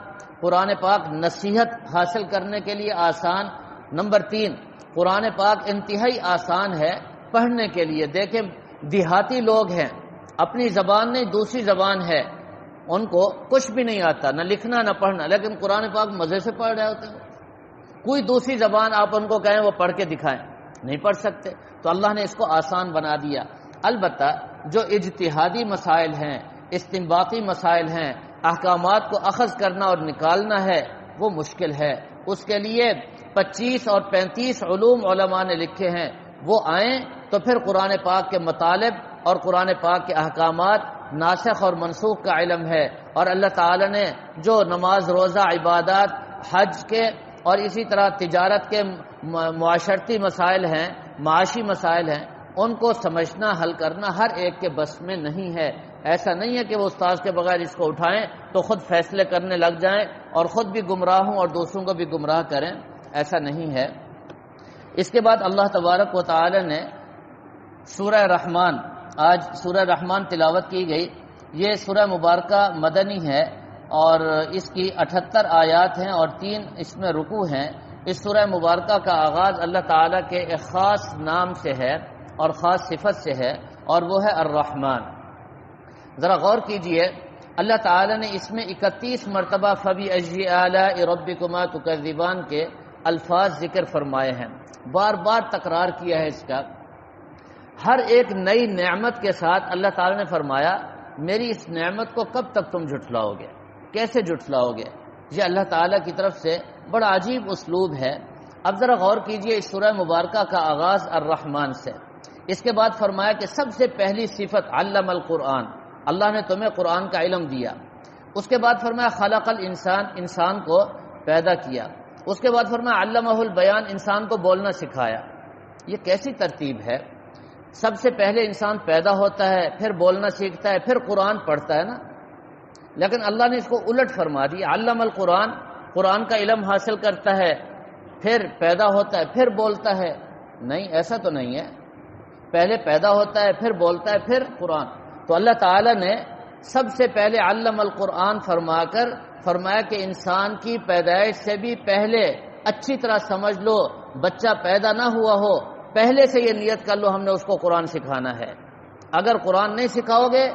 قرآن پاک نصیحت حاصل کرنے کے لیے آسان۔ نمبر 3، قرآن پاک انتہائی آسان ہے پڑھنے کے لیے۔ دیکھیں دیہاتی لوگ ہیں، اپنی زبان نہیں دوسری زبان ہے، ان کو کچھ بھی نہیں آتا، نہ لکھنا نہ پڑھنا، لیکن قرآن پاک مزے سے پڑھ رہے ہوتے ہیں۔ کوئی دوسری زبان آپ ان کو کہیں وہ پڑھ کے دکھائیں، نہیں پڑھ سکتے، تو اللہ نے اس کو آسان بنا دیا۔ البتہ جو اجتہادی مسائل ہیں، استنباطی مسائل ہیں، احکامات کو اخذ کرنا اور نکالنا ہے، وہ مشکل ہے۔ اس کے لیے 25 اور 35 علوم علماء نے لکھے ہیں، وہ آئیں تو پھر قرآن پاک کے مطالب اور قرآن پاک کے احکامات ناسخ اور منسوخ کا علم ہے، اور اللہ تعالیٰ نے جو نماز، روزہ، عبادات، حج کے اور اسی طرح تجارت کے معاشرتی مسائل ہیں، معاشی مسائل ہیں، ان کو سمجھنا، حل کرنا ہر ایک کے بس میں نہیں ہے۔ ایسا نہیں ہے کہ وہ استاذ کے بغیر اس کو اٹھائیں تو خود فیصلے کرنے لگ جائیں اور خود بھی گمراہ ہوں اور دوسروں کو بھی گمراہ کریں، ایسا نہیں ہے۔ اس کے بعد اللہ تبارک و تعالی نے سورہ رحمان، آج سورہ رحمان تلاوت کی گئی۔ یہ سورہ مبارکہ مدنی ہے اور اس کی 78 آیات ہیں اور 3 اس میں رکوع ہیں۔ اس سورہ مبارکہ کا آغاز اللہ تعالیٰ کے ایک خاص نام سے ہے اور خاص صفت سے ہے، اور وہ ہے الرحمن۔ ذرا غور کیجئے، اللہ تعالیٰ نے اس میں 31 مرتبہ فَبِأَيِّ آلَاءِ رَبِّكُمَا تُكَذِّبَانِ کے الفاظ ذکر فرمائے ہیں، بار بار تکرار کیا ہے اس کا۔ ہر ایک نئی نعمت کے ساتھ اللہ تعالیٰ نے فرمایا میری اس نعمت کو کب تک تم جھٹلاؤ گے، کیسے جھٹلاؤ گے۔ یہ اللہ تعالیٰ کی طرف سے بڑا عجیب اسلوب ہے۔ اب ذرا غور کیجئے، اس سورہ مبارکہ کا آغاز الرحمن سے، اس کے بعد فرمایا کہ سب سے پہلی صفت علم القرآن، اللہ نے تمہیں قرآن کا علم دیا۔ اس کے بعد فرمایا خلق الانسان، انسان کو پیدا کیا۔ اس کے بعد فرمایا علمہ البیان، انسان کو بولنا سکھایا۔ یہ کیسی ترتیب ہے؟ سب سے پہلے انسان پیدا ہوتا ہے، پھر بولنا سیکھتا ہے، پھر قرآن پڑھتا ہے نا، لیکن اللہ نے اس کو الٹ فرما دیا، علم القرآن، قرآن کا علم حاصل کرتا ہے، پھر پیدا ہوتا ہے، پھر بولتا ہے۔ نہیں، ایسا تو نہیں ہے، پہلے پیدا ہوتا ہے، پھر بولتا ہے، پھر قرآن۔ تو اللہ تعالیٰ نے سب سے پہلے علم القرآن فرما کر فرمایا کہ انسان کی پیدائش سے بھی پہلے اچھی طرح سمجھ لو، بچہ پیدا نہ ہوا ہو پہلے سے یہ نیت کر لو ہم نے اس کو قرآن سکھانا ہے۔ اگر قرآن نہیں سکھاؤ گے،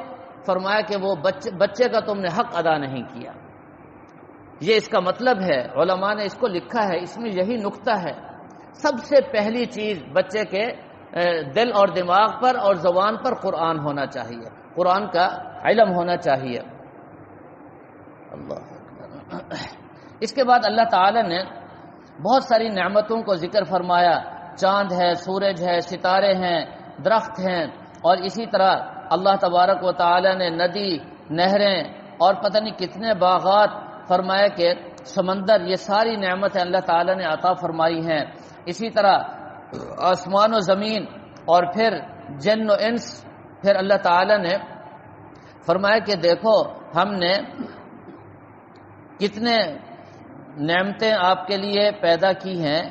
فرمایا کہ وہ بچے کا تم نے حق ادا نہیں کیا۔ یہ اس کا مطلب ہے، علماء نے اس کو لکھا ہے، اس میں یہی نقطہ ہے۔ سب سے پہلی چیز بچے کے دل اور دماغ پر اور زبان پر قرآن ہونا چاہیے، قرآن کا علم ہونا چاہیے۔ اللہ اکبر۔ اس کے بعد اللہ تعالی نے بہت ساری نعمتوں کو ذکر فرمایا، چاند ہے، سورج ہے، ستارے ہیں، درخت ہیں، اور اسی طرح اللہ تبارک و تعالی نے ندی، نہریں اور پتہ نہیں کتنے باغات، فرمایا کہ سمندر، یہ ساری نعمتیں اللہ تعالی نے عطا فرمائی ہیں۔ اسی طرح آسمان و زمین اور پھر جن و انس، پھر اللہ تعالی نے فرمایا کہ دیکھو ہم نے کتنے نعمتیں آپ کے لیے پیدا کی ہیں۔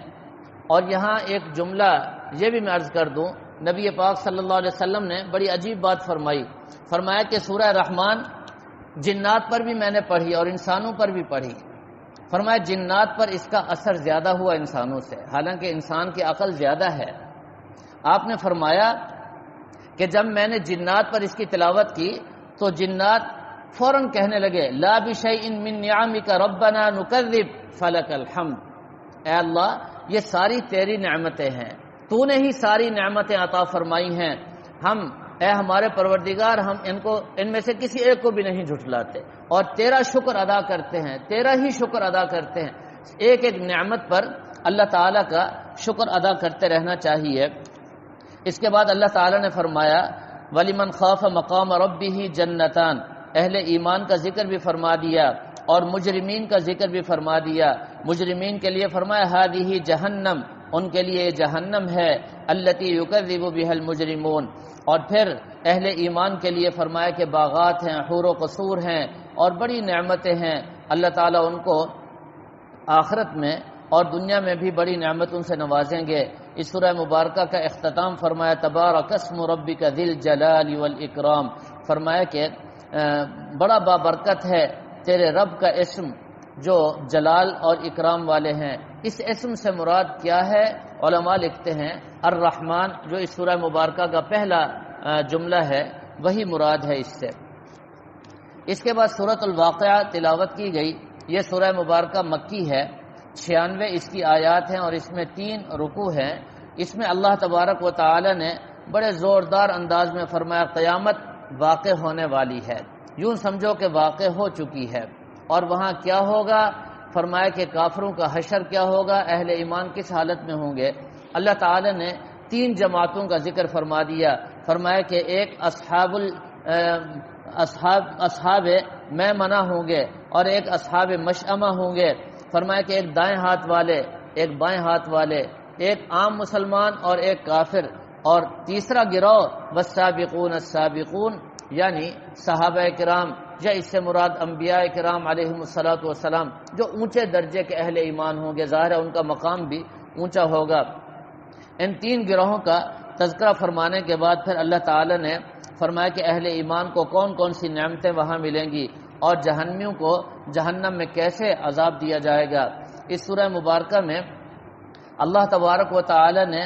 اور یہاں ایک جملہ یہ بھی میں عرض کر دوں، نبی پاک صلی اللہ علیہ وسلم نے بڑی عجیب بات فرمائی، فرمایا کہ سورہ رحمان جنات پر بھی میں نے پڑھی اور انسانوں پر بھی پڑھی۔ فرمایا جنات پر اس کا اثر زیادہ ہوا انسانوں سے، حالانکہ انسان کی عقل زیادہ ہے۔ آپ نے فرمایا کہ جب میں نے جنات پر اس کی تلاوت کی تو جنات فوراً کہنے لگے لا بشیء من نعمک ربنا نکذب فلک الحمد، اے اللہ یہ ساری تیری نعمتیں ہیں، تو نے ہی ساری نعمتیں عطا فرمائی ہیں، ہم اے ہمارے پروردگار ہم ان میں سے کسی ایک کو بھی نہیں جھٹلاتے اور تیرا شکر ادا کرتے ہیں، تیرا ہی شکر ادا کرتے ہیں۔ ایک ایک نعمت پر اللہ تعالیٰ کا شکر ادا کرتے رہنا چاہیے۔ اس کے بعد اللہ تعالیٰ نے فرمایا وَلِمَنْ خَافَ مَقَامَ رَبِّهِ جَنَّتَانِ، اہل ایمان کا ذکر بھی فرما دیا اور مجرمین کا ذکر بھی فرما دیا۔ مجرمین کے لیے فرمایا هَذِهِ جہنم، ان کے لیے جہنم ہے، الَّتِي يُكَذِّبُ بِهَا الْمُجْرِمُونَ۔ اور پھر اہل ایمان کے لیے فرمایا کہ باغات ہیں، حور و قصور ہیں اور بڑی نعمتیں ہیں، اللہ تعالیٰ ان کو آخرت میں اور دنیا میں بھی بڑی نعمتوں سے نوازیں گے۔ اس سورہ مبارکہ کا اختتام فرمایا تبارک اسم ربک ذی الجلال والاکرام، فرمایا کہ بڑا بابرکت ہے تیرے رب کا اسم جو جلال اور اکرام والے ہیں۔ اس اسم سے مراد کیا ہے؟ علماء لکھتے ہیں الرحمن، جو اس سورہ مبارکہ کا پہلا جملہ ہے وہی مراد ہے اس سے۔ اس کے بعد سورۃ الواقعہ تلاوت کی گئی۔ یہ سورہ مبارکہ مکی ہے، 96 اس کی آیات ہیں اور اس میں 3 رکوع ہیں۔ اس میں اللہ تبارک و تعالی نے بڑے زوردار انداز میں فرمایا قیامت واقع ہونے والی ہے، یوں سمجھو کہ واقع ہو چکی ہے، اور وہاں کیا ہوگا؟ فرمایا کہ کافروں کا حشر کیا ہوگا، اہل ایمان کس حالت میں ہوں گے۔ اللہ تعالی نے 3 جماعتوں کا ذکر فرما دیا، فرمایا کہ ایک اصحاب اصحاب میمنہ ہوں گے اور ایک اصحاب مشأمہ ہوں گے. فرمایا کہ ایک دائیں ہاتھ والے ایک بائیں ہاتھ والے، ایک عام مسلمان اور ایک کافر، اور تیسرا گروہ والسابقون السابقون یعنی صحابہ کرام یا اس سے مراد انبیاء کرام علیہم الصلوۃ والسلام جو اونچے درجے کے اہل ایمان ہوں گے. ظاہر ہے ان کا مقام بھی اونچا ہوگا. ان تین گروہوں کا تذکرہ فرمانے کے بعد پھر اللہ تعالی نے فرمایا کہ اہل ایمان کو کون کون سی نعمتیں وہاں ملیں گی اور جہنمیوں کو جہنم میں کیسے عذاب دیا جائے گا. اس سورہ مبارکہ میں اللہ تبارک و تعالی نے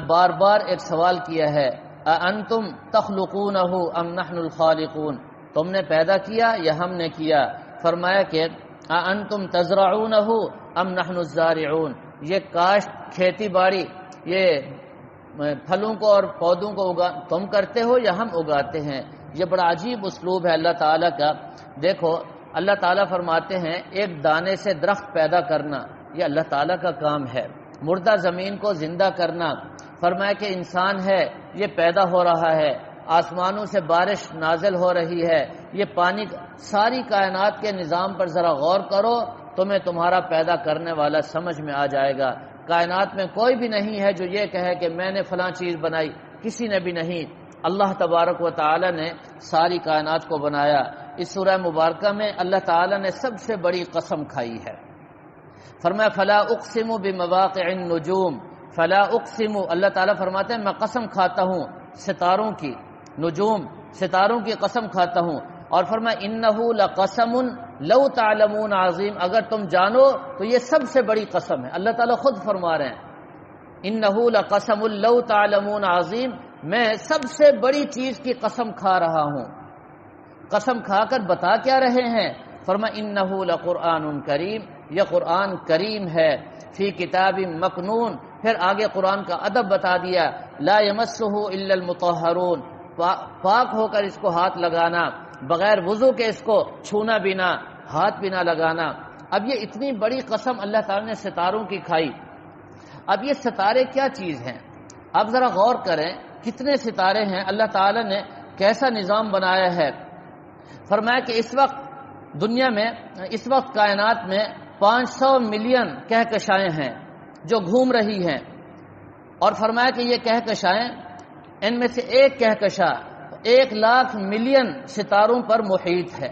بار بار ایک سوال کیا ہے، اَأَنْتُمْ تَخْلُقُونَهُ أَمْ نَحْنُ الْخَالِقُونَ، تم نے پیدا کیا یا ہم نے کیا؟ فرمایا کہ اَأَنْتُمْ تَزْرَعُونَهُ أَمْ نَحْنُ الزَّارِعُونَ، یہ کاشت کھیتی باڑی یہ پھلوں کو اور پودوں کو تم کرتے ہو یا ہم اگاتے ہیں؟ یہ بڑا عجیب اسلوب ہے اللہ تعالیٰ کا. دیکھو اللہ تعالیٰ فرماتے ہیں ایک دانے سے درخت پیدا کرنا یہ اللہ تعالیٰ کا کام ہے. مردہ زمین کو زندہ کرنا، فرمایا کہ انسان ہے یہ پیدا ہو رہا ہے، آسمانوں سے بارش نازل ہو رہی ہے، یہ پانی، ساری کائنات کے نظام پر ذرا غور کرو، تمہیں تمہارا پیدا کرنے والا سمجھ میں آ جائے گا. کائنات میں کوئی بھی نہیں ہے جو یہ کہے کہ میں نے فلاں چیز بنائی، کسی نے بھی نہیں. اللہ تبارک و تعالی نے ساری کائنات کو بنایا. اس سورہ مبارکہ میں اللہ تعالی نے سب سے بڑی قسم کھائی ہے. فرمایا فلا اقسم بمواقع النجوم، فلا اقسم، اللہ تعالیٰ فرماتے ہیں میں قسم کھاتا ہوں ستاروں کی، نجوم ستاروں کی قسم کھاتا ہوں. اور فرمایا انہ لقسم لو تعلمون عظیم، اگر تم جانو تو یہ سب سے بڑی قسم ہے. اللہ تعالیٰ خود فرما رہے ہیں انہ لقسم لو تعلمون عظیم، میں سب سے بڑی چیز کی قسم کھا رہا ہوں. قسم کھا کر بتا کیا رہے ہیں؟ فرمایا انہ لقرآن کریم، یہ قرآن کریم ہے، فی کتاب مکنون، پھر آگے قرآن کا ادب بتا دیا، لا یمسہ الا المطہرون، پاک ہو کر اس کو ہاتھ لگانا، بغیر وضو کے اس کو چھونا بھی نہ، ہاتھ بھی نہ لگانا. اب یہ اتنی بڑی قسم اللہ تعالیٰ نے ستاروں کی کھائی. اب یہ ستارے کیا چیز ہیں؟ اب ذرا غور کریں کتنے ستارے ہیں، اللہ تعالیٰ نے کیسا نظام بنایا ہے. فرمایا کہ اس وقت دنیا میں، اس وقت کائنات میں 500 ملین کہکشائیں ہیں جو گھوم رہی ہیں. اور فرمایا کہ یہ کہکشائیں، ان میں سے ایک کہکشاں 1,00,000 ملین ستاروں پر محیط ہے.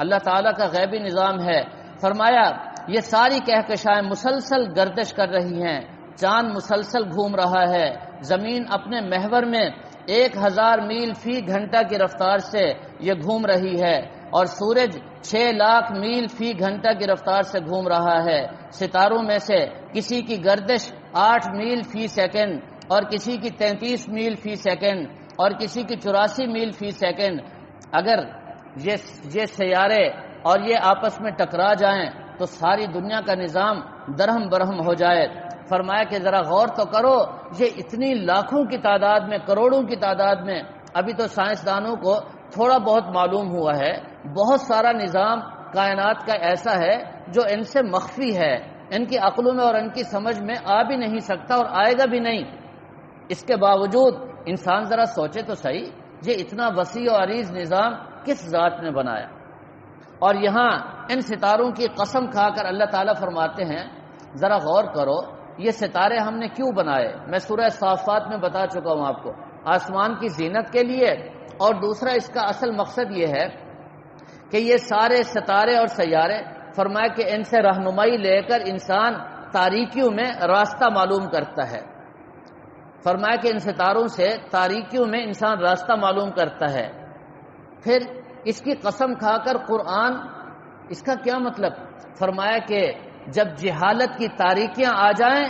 اللہ تعالیٰ کا غیبی نظام ہے. فرمایا یہ ساری کہکشائیں مسلسل گردش کر رہی ہیں، چاند مسلسل گھوم رہا ہے، زمین اپنے محور میں 1000 میل فی گھنٹہ کی رفتار سے یہ گھوم رہی ہے، اور سورج 6,00,000 میل فی گھنٹہ کی رفتار سے گھوم رہا ہے. ستاروں میں سے کسی کی گردش 8 میل فی سیکنڈ، اور کسی کی 33 میل فی سیکنڈ، اور کسی کی 84 میل فی سیکنڈ. اگر یہ سیارے اور یہ آپس میں ٹکرا جائیں تو ساری دنیا کا نظام درہم برہم ہو جائے. فرمایا کہ ذرا غور تو کرو، یہ اتنی لاکھوں کی تعداد میں، کروڑوں کی تعداد میں، ابھی تو سائنسدانوں کو تھوڑا بہت معلوم ہوا ہے، بہت سارا نظام کائنات کا ایسا ہے جو ان سے مخفی ہے، ان کی عقلوں میں اور ان کی سمجھ میں آ بھی نہیں سکتا اور آئے گا بھی نہیں. اس کے باوجود انسان ذرا سوچے تو صحیح، یہ اتنا وسیع و عریض نظام کس ذات نے بنایا؟ اور یہاں ان ستاروں کی قسم کھا کر اللہ تعالیٰ فرماتے ہیں ذرا غور کرو یہ ستارے ہم نے کیوں بنائے. میں سورہ صافات میں بتا چکا ہوں آپ کو، آسمان کی زینت کے لیے، اور دوسرا اس کا اصل مقصد یہ ہے کہ یہ سارے ستارے اور سیارے، فرمایا کہ ان سے رہنمائی لے کر انسان تاریکیوں میں راستہ معلوم کرتا ہے. فرمایا کہ ان ستاروں سے تاریکیوں میں انسان راستہ معلوم کرتا ہے. پھر اس کی قسم کھا کر قرآن، اس کا کیا مطلب؟ فرمایا کہ جب جہالت کی تاریکیاں آ جائیں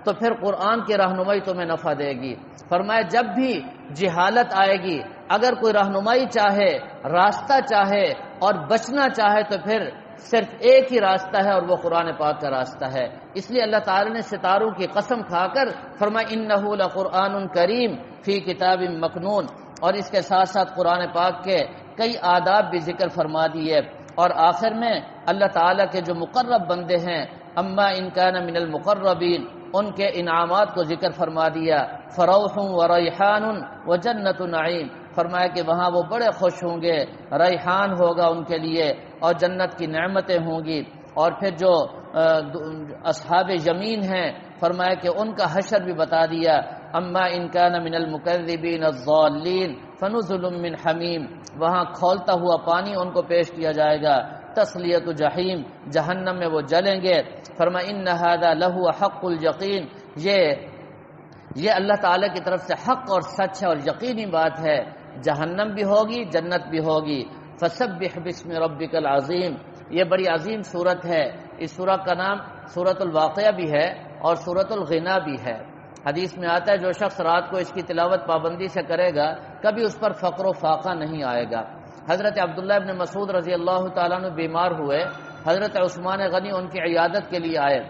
تو پھر قرآن کی رہنمائی تمہیں نفع دے گی. فرمایا جب بھی جہالت آئے گی، اگر کوئی رہنمائی چاہے، راستہ چاہے اور بچنا چاہے تو پھر صرف ایک ہی راستہ ہے، اور وہ قرآن پاک کا راستہ ہے. اس لیے اللہ تعالی نے ستاروں کی قسم کھا کر فرمایا انہ لقرآن کریم فی کتاب مکنون، اور اس کے ساتھ ساتھ قرآن پاک کے کئی آداب بھی ذکر فرما دیے. اور آخر میں اللہ تعالیٰ کے جو مقرب بندے ہیں، اما ان کان من المقربین، ان کے انعامات کو ذکر فرما دیا. فروح و ریحان و جنت نعیم، فرمایا کہ وہاں وہ بڑے خوش ہوں گے، ریحان ہوگا ان کے لیے اور جنت کی نعمتیں ہوں گی۔ اور پھر جو اصحاب یمین ہیں فرمایا کہ ان کا حشر بھی بتا دیا، اما ان کان من المکذبین الضالین فنزل من حمیم، وہاں کھولتا ہوا پانی ان کو پیش کیا جائے گا، تسلیۃ جحیم، جہنم میں وہ جلیں گے۔ فرمایا ان ھذا لہو حق الیقین، یہ اللہ تعالیٰ کی طرف سے حق اور سچ ہے اور یقینی بات ہے، جہنم بھی ہوگی جنت بھی ہوگی۔ فسبح باسم ربک العظیم، یہ بڑی عظیم صورت ہے۔ اس سورہ کا نام سورۃ الواقعہ بھی ہے اور سورۃ الغنا بھی ہے۔ حدیث میں آتا ہے جو شخص رات کو اس کی تلاوت پابندی سے کرے گا کبھی اس پر فقر و فاقہ نہیں آئے گا۔ حضرت عبداللہ ابن مسعود رضی اللہ تعالیٰ عنہ بیمار ہوئے، حضرت عثمان غنی ان کی عیادت کے لیے آئے۔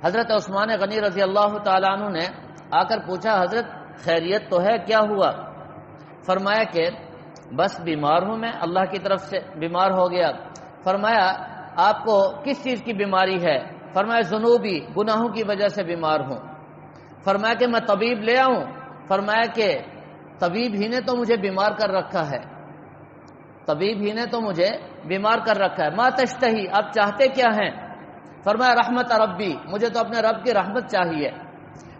حضرت عثمان غنی رضی اللہ تعالیٰ عنہ نے آ کر پوچھا حضرت خیریت تو ہے، کیا ہوا؟ فرمایا کہ بس بیمار ہوں، میں اللہ کی طرف سے بیمار ہو گیا۔ فرمایا آپ کو کس چیز کی بیماری ہے؟ فرمایا ذنوبی، گناہوں کی وجہ سے بیمار ہوں۔ فرمایا کہ میں طبیب لے آؤں؟ فرمایا کہ طبیب ہی نے تو مجھے بیمار کر رکھا ہے، طبیب ہی نے تو مجھے بیمار کر رکھا ہے۔ ما تشتہی، آپ چاہتے کیا ہیں؟ فرمایا رحمت ربی، مجھے تو اپنے رب کی رحمت چاہیے۔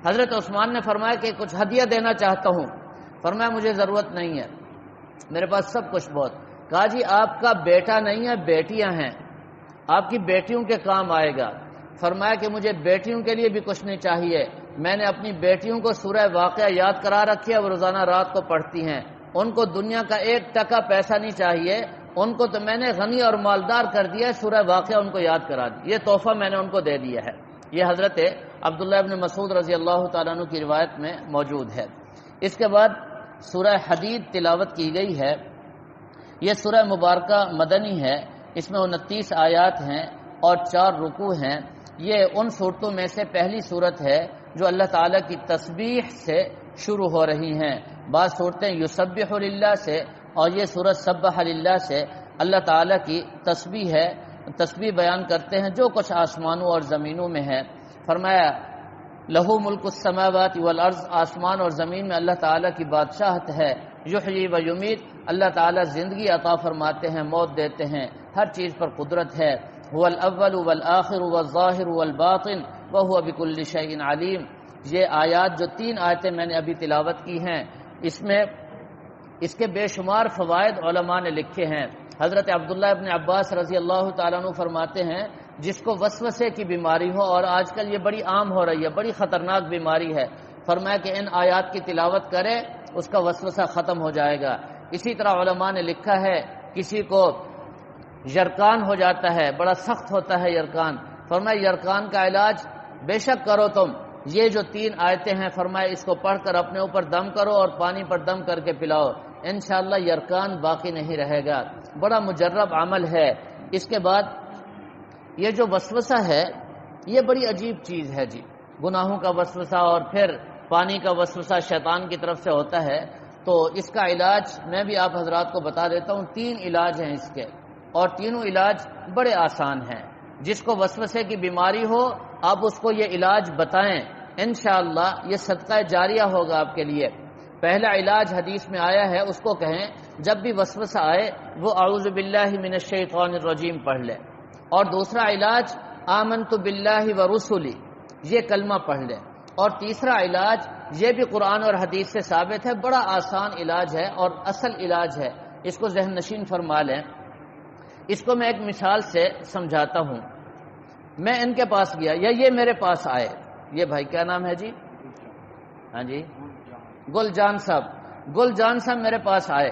حضرت عثمان نے فرمایا کہ کچھ ہدیہ دینا چاہتا ہوں۔ فرمایا مجھے ضرورت نہیں ہے، میرے پاس سب کچھ بہت۔ کہا جی آپ کا بیٹا نہیں ہے، بیٹیاں ہیں، آپ کی بیٹیوں کے کام آئے گا۔ فرمایا کہ مجھے بیٹیوں کے لیے بھی کچھ نہیں چاہیے، میں نے اپنی بیٹیوں کو سورہ واقعہ یاد کرا رکھی ہے، وہ روزانہ رات کو پڑھتی ہیں، ان کو دنیا کا 1 ٹکا پیسہ نہیں چاہیے، ان کو تو میں نے غنی اور مالدار کر دیا ہے، سورہ واقعہ ان کو یاد کرا دی، یہ تحفہ میں نے ان کو دے دیا ہے۔ یہ حضرت عبداللہ ابن مسعود رضی اللہ تعالیٰ عنہ کی روایت میں موجود ہے۔ اس کے بعد سورہ حدید تلاوت کی گئی ہے۔ یہ سورہ مبارکہ مدنی ہے، اس میں 29 آیات ہیں اور 4 رکوع ہیں۔ یہ ان صورتوں میں سے پہلی صورت ہے جو اللہ تعالیٰ کی تسبیح سے شروع ہو رہی ہیں۔ بعض صورتیں یسبح للہ سے اور یہ صورت سبح للہ سے اللہ تعالیٰ کی تسبیح ہے، تسبیح بیان کرتے ہیں جو کچھ آسمانوں اور زمینوں میں ہے۔ فرمایا لہو ملک السماوات والارض، آسمان اور زمین میں اللہ تعالیٰ کی بادشاہت ہے۔ یحیی و یمیت، اللہ تعالیٰ زندگی عطا فرماتے ہیں، موت دیتے ہیں، ہر چیز پر قدرت ہے۔ هو الاول والآخر والظاہر والباطن وهو بكل شیء علیم۔ یہ آیات جو 3 آیتیں میں نے ابھی تلاوت کی ہیں، اس کے بے شمار فوائد علماء نے لکھے ہیں۔ حضرت عبداللہ ابن عباس رضی اللہ تعالیٰ عنہ فرماتے ہیں جس کو وسوسے کی بیماری ہو، اور آج کل یہ بڑی عام ہو رہی ہے، بڑی خطرناک بیماری ہے، فرمایا کہ ان آیات کی تلاوت کرے اس کا وسوسہ ختم ہو جائے گا۔ اسی طرح علماء نے لکھا ہے کسی کو یرکان ہو جاتا ہے، بڑا سخت ہوتا ہے یرکان، فرمایا یرکان کا علاج بے شک کرو تم، یہ جو 3 آیتیں ہیں فرمایا اس کو پڑھ کر اپنے اوپر دم کرو اور پانی پر دم کر کے پلاؤ، انشاءاللہ یرکان باقی نہیں رہے گا، بڑا مجرب عمل ہے۔ اس کے بعد یہ جو وسوسہ ہے یہ بڑی عجیب چیز ہے جی، گناہوں کا وسوسہ اور پھر پانی کا وسوسہ شیطان کی طرف سے ہوتا ہے، تو اس کا علاج میں بھی آپ حضرات کو بتا دیتا ہوں۔ 3 علاج ہیں اس کے، اور تینوں علاج بڑے آسان ہیں۔ جس کو وسوسے کی بیماری ہو آپ اس کو یہ علاج بتائیں، انشاءاللہ یہ صدقہ جاریہ ہوگا آپ کے لیے۔ پہلا علاج حدیث میں آیا ہے، اس کو کہیں جب بھی وسوسہ آئے وہ اعوذ باللہ من الشیطان الرجیم پڑھ لے، اور دوسرا علاج آمنت باللہ ورسلی، یہ کلمہ پڑھ لے، اور تیسرا علاج یہ بھی قرآن اور حدیث سے ثابت ہے، بڑا آسان علاج ہے اور اصل علاج ہے، اس کو ذہن نشین فرما لیں۔ اس کو میں ایک مثال سے سمجھاتا ہوں۔ میں ان کے پاس گیا یا یہ میرے پاس آئے، یہ بھائی کیا نام ہے جی؟ ہاں جی، گل جان صاحب، گل جان صاحب میرے پاس آئے،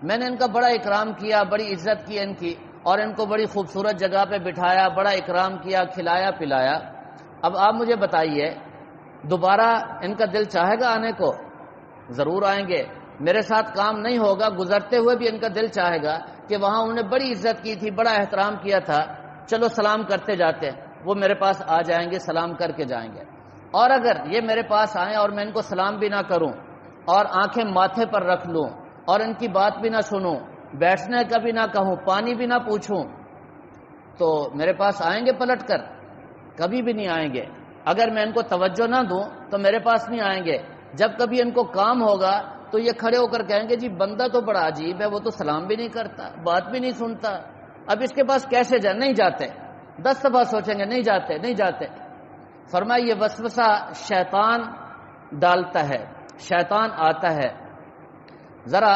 میں نے ان کا بڑا اکرام کیا، بڑی عزت کی ان کی، اور ان کو بڑی خوبصورت جگہ پہ بٹھایا، بڑا اکرام کیا، کھلایا پلایا۔ اب آپ مجھے بتائیے دوبارہ ان کا دل چاہے گا آنے کو؟ ضرور آئیں گے، میرے ساتھ کام نہیں ہوگا، گزرتے ہوئے بھی ان کا دل چاہے گا کہ وہاں انہوں نے بڑی عزت کی تھی، بڑا احترام کیا تھا، چلو سلام کرتے جاتے ہیں، وہ میرے پاس آ جائیں گے، سلام کر کے جائیں گے۔ اور اگر یہ میرے پاس آئیں اور میں ان کو سلام بھی نہ کروں اور آنکھیں ماتھے پر رکھ لوں اور ان کی بات بھی نہ سنوں، بیٹھنے کا بھی نہ کہوں، پانی بھی نہ پوچھوں، تو میرے پاس آئیں گے پلٹ کر؟ کبھی بھی نہیں آئیں گے۔ اگر میں ان کو توجہ نہ دوں تو میرے پاس نہیں آئیں گے۔ جب کبھی ان کو کام ہوگا تو یہ کھڑے ہو کر کہیں گے جی بندہ تو بڑا عجیب ہے، وہ تو سلام بھی نہیں کرتا، بات بھی نہیں سنتا، اب اس کے پاس کیسے جائیں؟ نہیں جاتے، 10 دفعہ سوچیں گے نہیں جاتے نہیں جاتے۔ فرمایا یہ وسوسہ شیطان ڈالتا ہے، شیطان آتا ہے، ذرا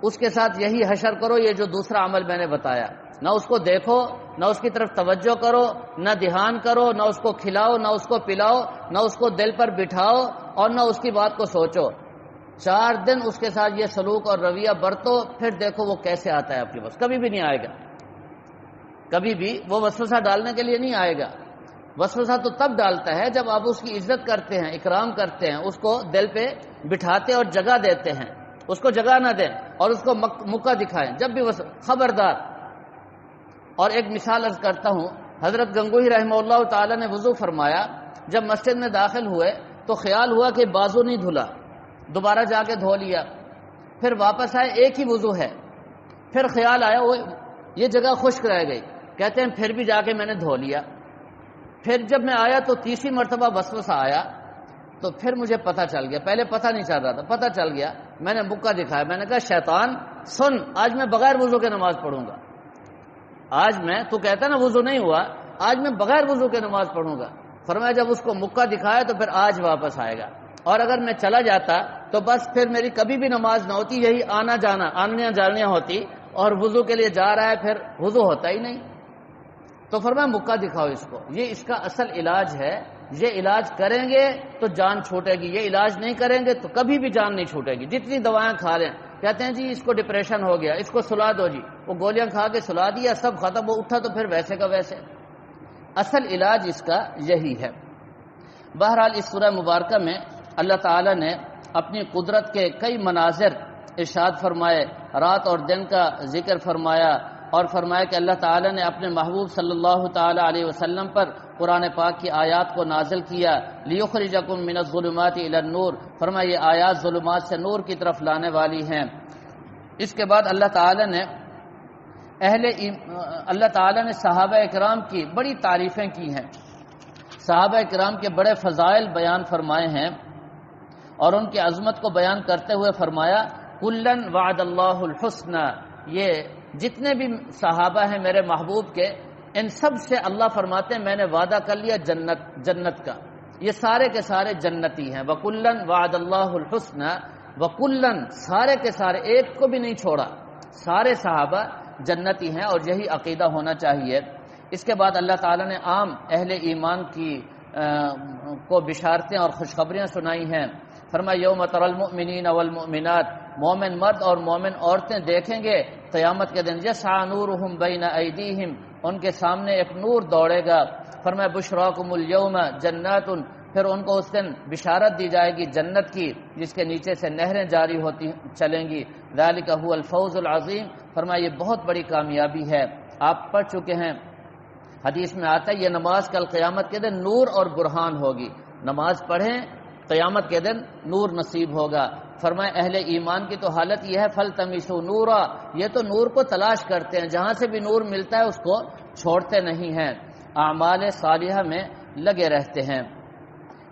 اس کے ساتھ یہی حشر کرو یہ جو دوسرا عمل میں نے بتایا، نہ اس کو دیکھو، نہ اس کی طرف توجہ کرو، نہ دھیان کرو، نہ اس کو کھلاؤ، نہ اس کو پلاؤ، نہ اس کو دل پر بٹھاؤ اور نہ اس کی بات کو سوچو۔ 4 دن اس کے ساتھ یہ سلوک اور رویہ برتو، پھر دیکھو وہ کیسے آتا ہے آپ کے پاس۔ کبھی بھی نہیں آئے گا، کبھی بھی وہ وسوسہ ڈالنے کے لیے نہیں آئے گا۔ وسوسہ تو تب ڈالتا ہے جب آپ اس کی عزت کرتے ہیں، اکرام کرتے ہیں، اس کو دل پہ بٹھاتے اور جگہ دیتے ہیں، اس کو جگہ نہ دیں اور اس کو موقع دکھائیں جب بھی خبردار۔ اور ایک مثال عرض کرتا ہوں، حضرت گنگوہی رحمہ اللہ تعالی نے وضو فرمایا، جب مسجد میں داخل ہوئے تو خیال ہوا کہ بازو نہیں دھلا، دوبارہ جا کے دھو لیا، پھر واپس آئے ایک ہی وضو ہے، پھر خیال آیا وہ یہ جگہ خشک رہ گئی، کہتے ہیں پھر بھی جا کے میں نے دھو لیا، پھر جب میں آیا تو تیسری مرتبہ وسوسہ آیا، تو پھر مجھے پتہ چل گیا، پہلے پتہ نہیں چل رہا تھا، پتہ چل گیا، میں نے موقع دکھایا، میں نے کہا شیطان سن، آج میں بغیر وضو کے نماز پڑھوں گا، آج میں تو کہتا نا وضو نہیں ہوا، آج میں بغیر وضو کے نماز پڑھوں گا۔ فرمایا جب اس کو موقع دکھایا تو پھر آج واپس آئے گا، اور اگر میں چلا جاتا تو بس پھر میری کبھی بھی نماز نہ ہوتی، یہی آنا جانا آنیاں جانیاں ہوتی، اور وضو کے لیے جا رہا ہے پھر وضو ہوتا ہی نہیں۔ تو فرمایا موقع دکھاؤ اس کو، یہ اس کا اصل علاج ہے، یہ علاج کریں گے تو جان چھوٹے گی، یہ علاج نہیں کریں گے تو کبھی بھی جان نہیں چھوٹے گی، جتنی دوائیں کھا لیں۔ کہتے ہیں جی اس کو ڈپریشن ہو گیا، اس کو سلا دو، جی وہ گولیاں کھا کے سلا دیا، سب ختم، وہ اٹھا تو پھر ویسے کا ویسے۔ اصل علاج اس کا یہی ہے۔ بہرحال اس سورہ مبارکہ میں اللہ تعالیٰ نے اپنی قدرت کے کئی مناظر ارشاد فرمائے، رات اور دن کا ذکر فرمایا، اور فرمایا کہ اللہ تعالیٰ نے اپنے محبوب صلی اللہ تعالیٰ علیہ وسلم پر قرآن پاک کی آیات کو نازل کیا، لیخرجکم من الظلمات الی النور، فرمایا یہ آیات ظلمات سے نور کی طرف لانے والی ہیں۔ اس کے بعد اللہ تعالیٰ نے صحابہ اکرام کی بڑی تعریفیں کی ہیں، صحابہ اکرام کے بڑے فضائل بیان فرمائے ہیں، اور ان کی عظمت کو بیان کرتے ہوئے فرمایا کلن وعد اللہ الحسنى، یہ جتنے بھی صحابہ ہیں میرے محبوب کے، ان سب سے اللہ فرماتے ہیں میں نے وعدہ کر لیا جنت کا، یہ سارے کے سارے جنتی ہیں۔ وَكُلًّا وَعَدَ اللَّهُ الْحُسْنَى، وَكُلًّا سارے کے سارے، ایک کو بھی نہیں چھوڑا، سارے صحابہ جنتی ہیں، اور یہی عقیدہ ہونا چاہیے۔ اس کے بعد اللہ تعالیٰ نے عام اہل ایمان کو بشارتیں اور خوشخبریاں سنائی ہیں۔ فرمایا یوم تری المؤمنین والمؤمنات، مومن مرد اور مومن عورتیں دیکھیں گے قیامت کے دن، یسعی نورہم بین ایدیہم، ان کے سامنے ایک نور دوڑے گا۔ فرمایا بشراکم الیوم جنات، پھر ان کو اس دن بشارت دی جائے گی جنت کی، جس کے نیچے سے نہریں جاری ہوتی چلیں گی۔ ذالک هو الفوز العظیم، فرمایا یہ بہت بڑی کامیابی ہے۔ آپ پڑھ چکے ہیں، حدیث میں آتا ہے یہ نماز کل قیامت کے دن نور اور برہان ہوگی، نماز پڑھیں قیامت کے دن نور نصیب ہوگا۔ فرمایا اہل ایمان کی تو حالت یہ ہے فَلْتَمِسُوا نورا، یہ تو نور کو تلاش کرتے ہیں، جہاں سے بھی نور ملتا ہے اس کو چھوڑتے نہیں ہیں، اعمال صالحہ میں لگے رہتے ہیں۔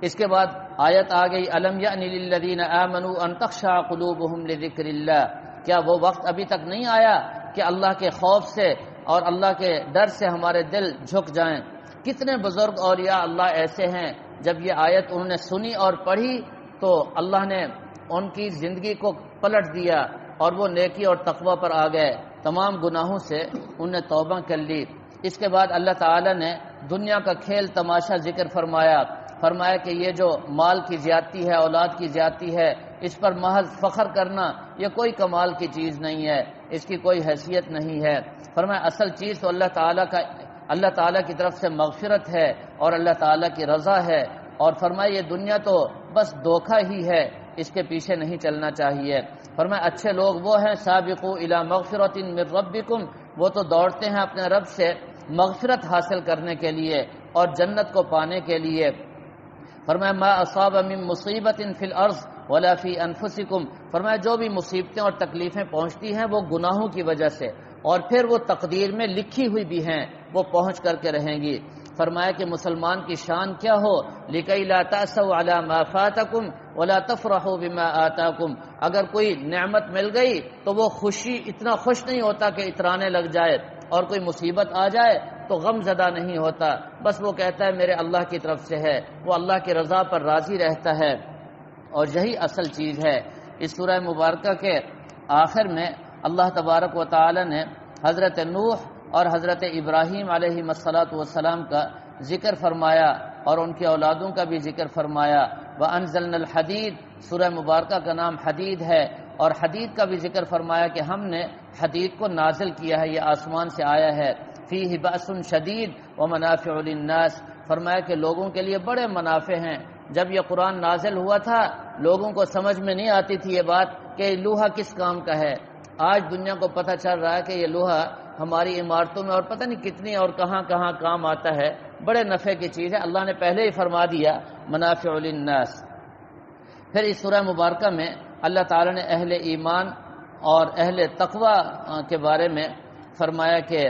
اس کے بعد آیت آ گئی الم یأن للذین آمنوا ان تخشع قلوبہم لذکر اللہ، کیا وہ وقت ابھی تک نہیں آیا کہ اللہ کے خوف سے اور اللہ کے ڈر سے ہمارے دل جھک جائیں۔ کتنے بزرگ اولیاء اللہ ایسے ہیں جب یہ آیت انہوں نے سنی اور پڑھی تو اللہ نے ان کی زندگی کو پلٹ دیا، اور وہ نیکی اور تقوی پر آ گئے، تمام گناہوں سے انہوں نے توبہ کر لی۔ اس کے بعد اللہ تعالیٰ نے دنیا کا کھیل تماشا ذکر فرمایا کہ یہ جو مال کی زیادتی ہے، اولاد کی زیادتی ہے، اس پر محض فخر کرنا یہ کوئی کمال کی چیز نہیں ہے، اس کی کوئی حیثیت نہیں ہے۔ فرمایا اصل چیز تو اللہ تعالیٰ کی طرف سے مغفرت ہے اور اللہ تعالیٰ کی رضا ہے، اور فرمایا یہ دنیا تو بس دھوکہ ہی ہے، اس کے پیچھے نہیں چلنا چاہیے۔ فرمایا اچھے لوگ وہ ہیں سابقوا الی مغفرۃ من ربکم، وہ تو دوڑتے ہیں اپنے رب سے مغفرت حاصل کرنے کے لیے اور جنت کو پانے کے لیے۔ فرمایا ما اصاب من مصیبت فی الارض ولا فی انفسکم، فرمایا جو بھی مصیبتیں اور تکلیفیں پہنچتی ہیں وہ گناہوں کی وجہ سے، اور پھر وہ تقدیر میں لکھی ہوئی بھی ہیں، وہ پہنچ کر کے رہیں گی۔ فرمایا کہ مسلمان کی شان کیا ہو، لِكَيْ لَا تَأْسَوْا عَلَى مَا فَاتَكُمْ وَلَا تَفْرَحُوا بِمَا آتَاكُمْ۔ اگر کوئی نعمت مل گئی تو وہ خوشی اتنا خوش نہیں ہوتا کہ اترانے لگ جائے، اور کوئی مصیبت آ جائے تو غم زدہ نہیں ہوتا، بس وہ کہتا ہے میرے اللہ کی طرف سے ہے، وہ اللہ کی رضا پر راضی رہتا ہے، اور یہی اصل چیز ہے۔ اس سورہ مبارکہ کے آخر میں اللہ تبارک و تعالی نے حضرت نوح اور حضرت ابراہیم علیہ السلام کا ذکر فرمایا اور ان کی اولادوں کا بھی ذکر فرمایا۔ وَأَنزَلْنَا الْحَدِيدَ، سورہ مبارکہ کا نام حدید ہے، اور حدید کا بھی ذکر فرمایا کہ ہم نے حدید کو نازل کیا ہے، یہ آسمان سے آیا ہے۔ فِيهِ بَأْسٌ شَدِيدٌ وَمَنَافِعُ لِلنَّاسِ، فرمایا کہ لوگوں کے لیے بڑے منافع ہیں۔ جب یہ قرآن نازل ہوا تھا لوگوں کو سمجھ میں نہیں آتی تھی یہ بات کہ لوہا کس کام کا ہے۔ آج دنیا کو پتہ چل رہا ہے کہ یہ لوہا ہماری عمارتوں میں اور پتہ نہیں کتنی اور کہاں کہاں کام آتا ہے، بڑے نفع کی چیز ہے، اللہ نے پہلے ہی فرما دیا منافع للناس۔ پھر اس سورہ مبارکہ میں اللہ تعالیٰ نے اہل ایمان اور اہل تقوی کے بارے میں فرمایا کہ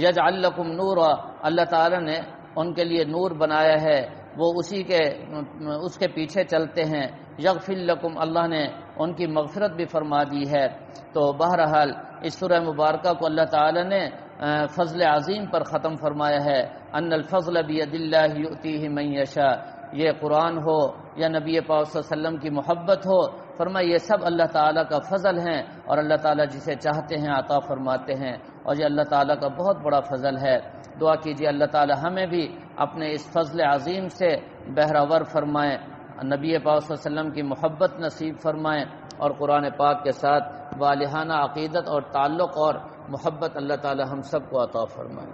یجعل لکم نورا، اللہ تعالیٰ نے ان کے لیے نور بنایا ہے، وہ اس کے پیچھے چلتے ہیں۔ یغفر لکم، اللہ نے ان کی مغفرت بھی فرما دی ہے۔ تو بہرحال اس سورہ مبارکہ کو اللہ تعالیٰ نے فضل عظیم پر ختم فرمایا ہے۔ ان الفضل بید اللہ یؤتیہ من یشاء، یہ قرآن ہو یا نبی پاک صلی اللہ علیہ وسلم کی محبت ہو، فرمایا یہ سب اللہ تعالیٰ کا فضل ہیں، اور اللہ تعالیٰ جسے چاہتے ہیں عطا فرماتے ہیں، اور یہ اللہ تعالیٰ کا بہت بڑا فضل ہے۔ دعا کیجیے اللہ تعالیٰ ہمیں بھی اپنے اس فضل عظیم سے بہرور فرمائیں، نبی پاک صلی اللہ علیہ وسلم کی محبت نصیب فرمائیں، اور قرآن پاک کے ساتھ والہانہ عقیدت اور تعلق اور محبت اللہ تعالیٰ ہم سب کو عطا فرمائیں۔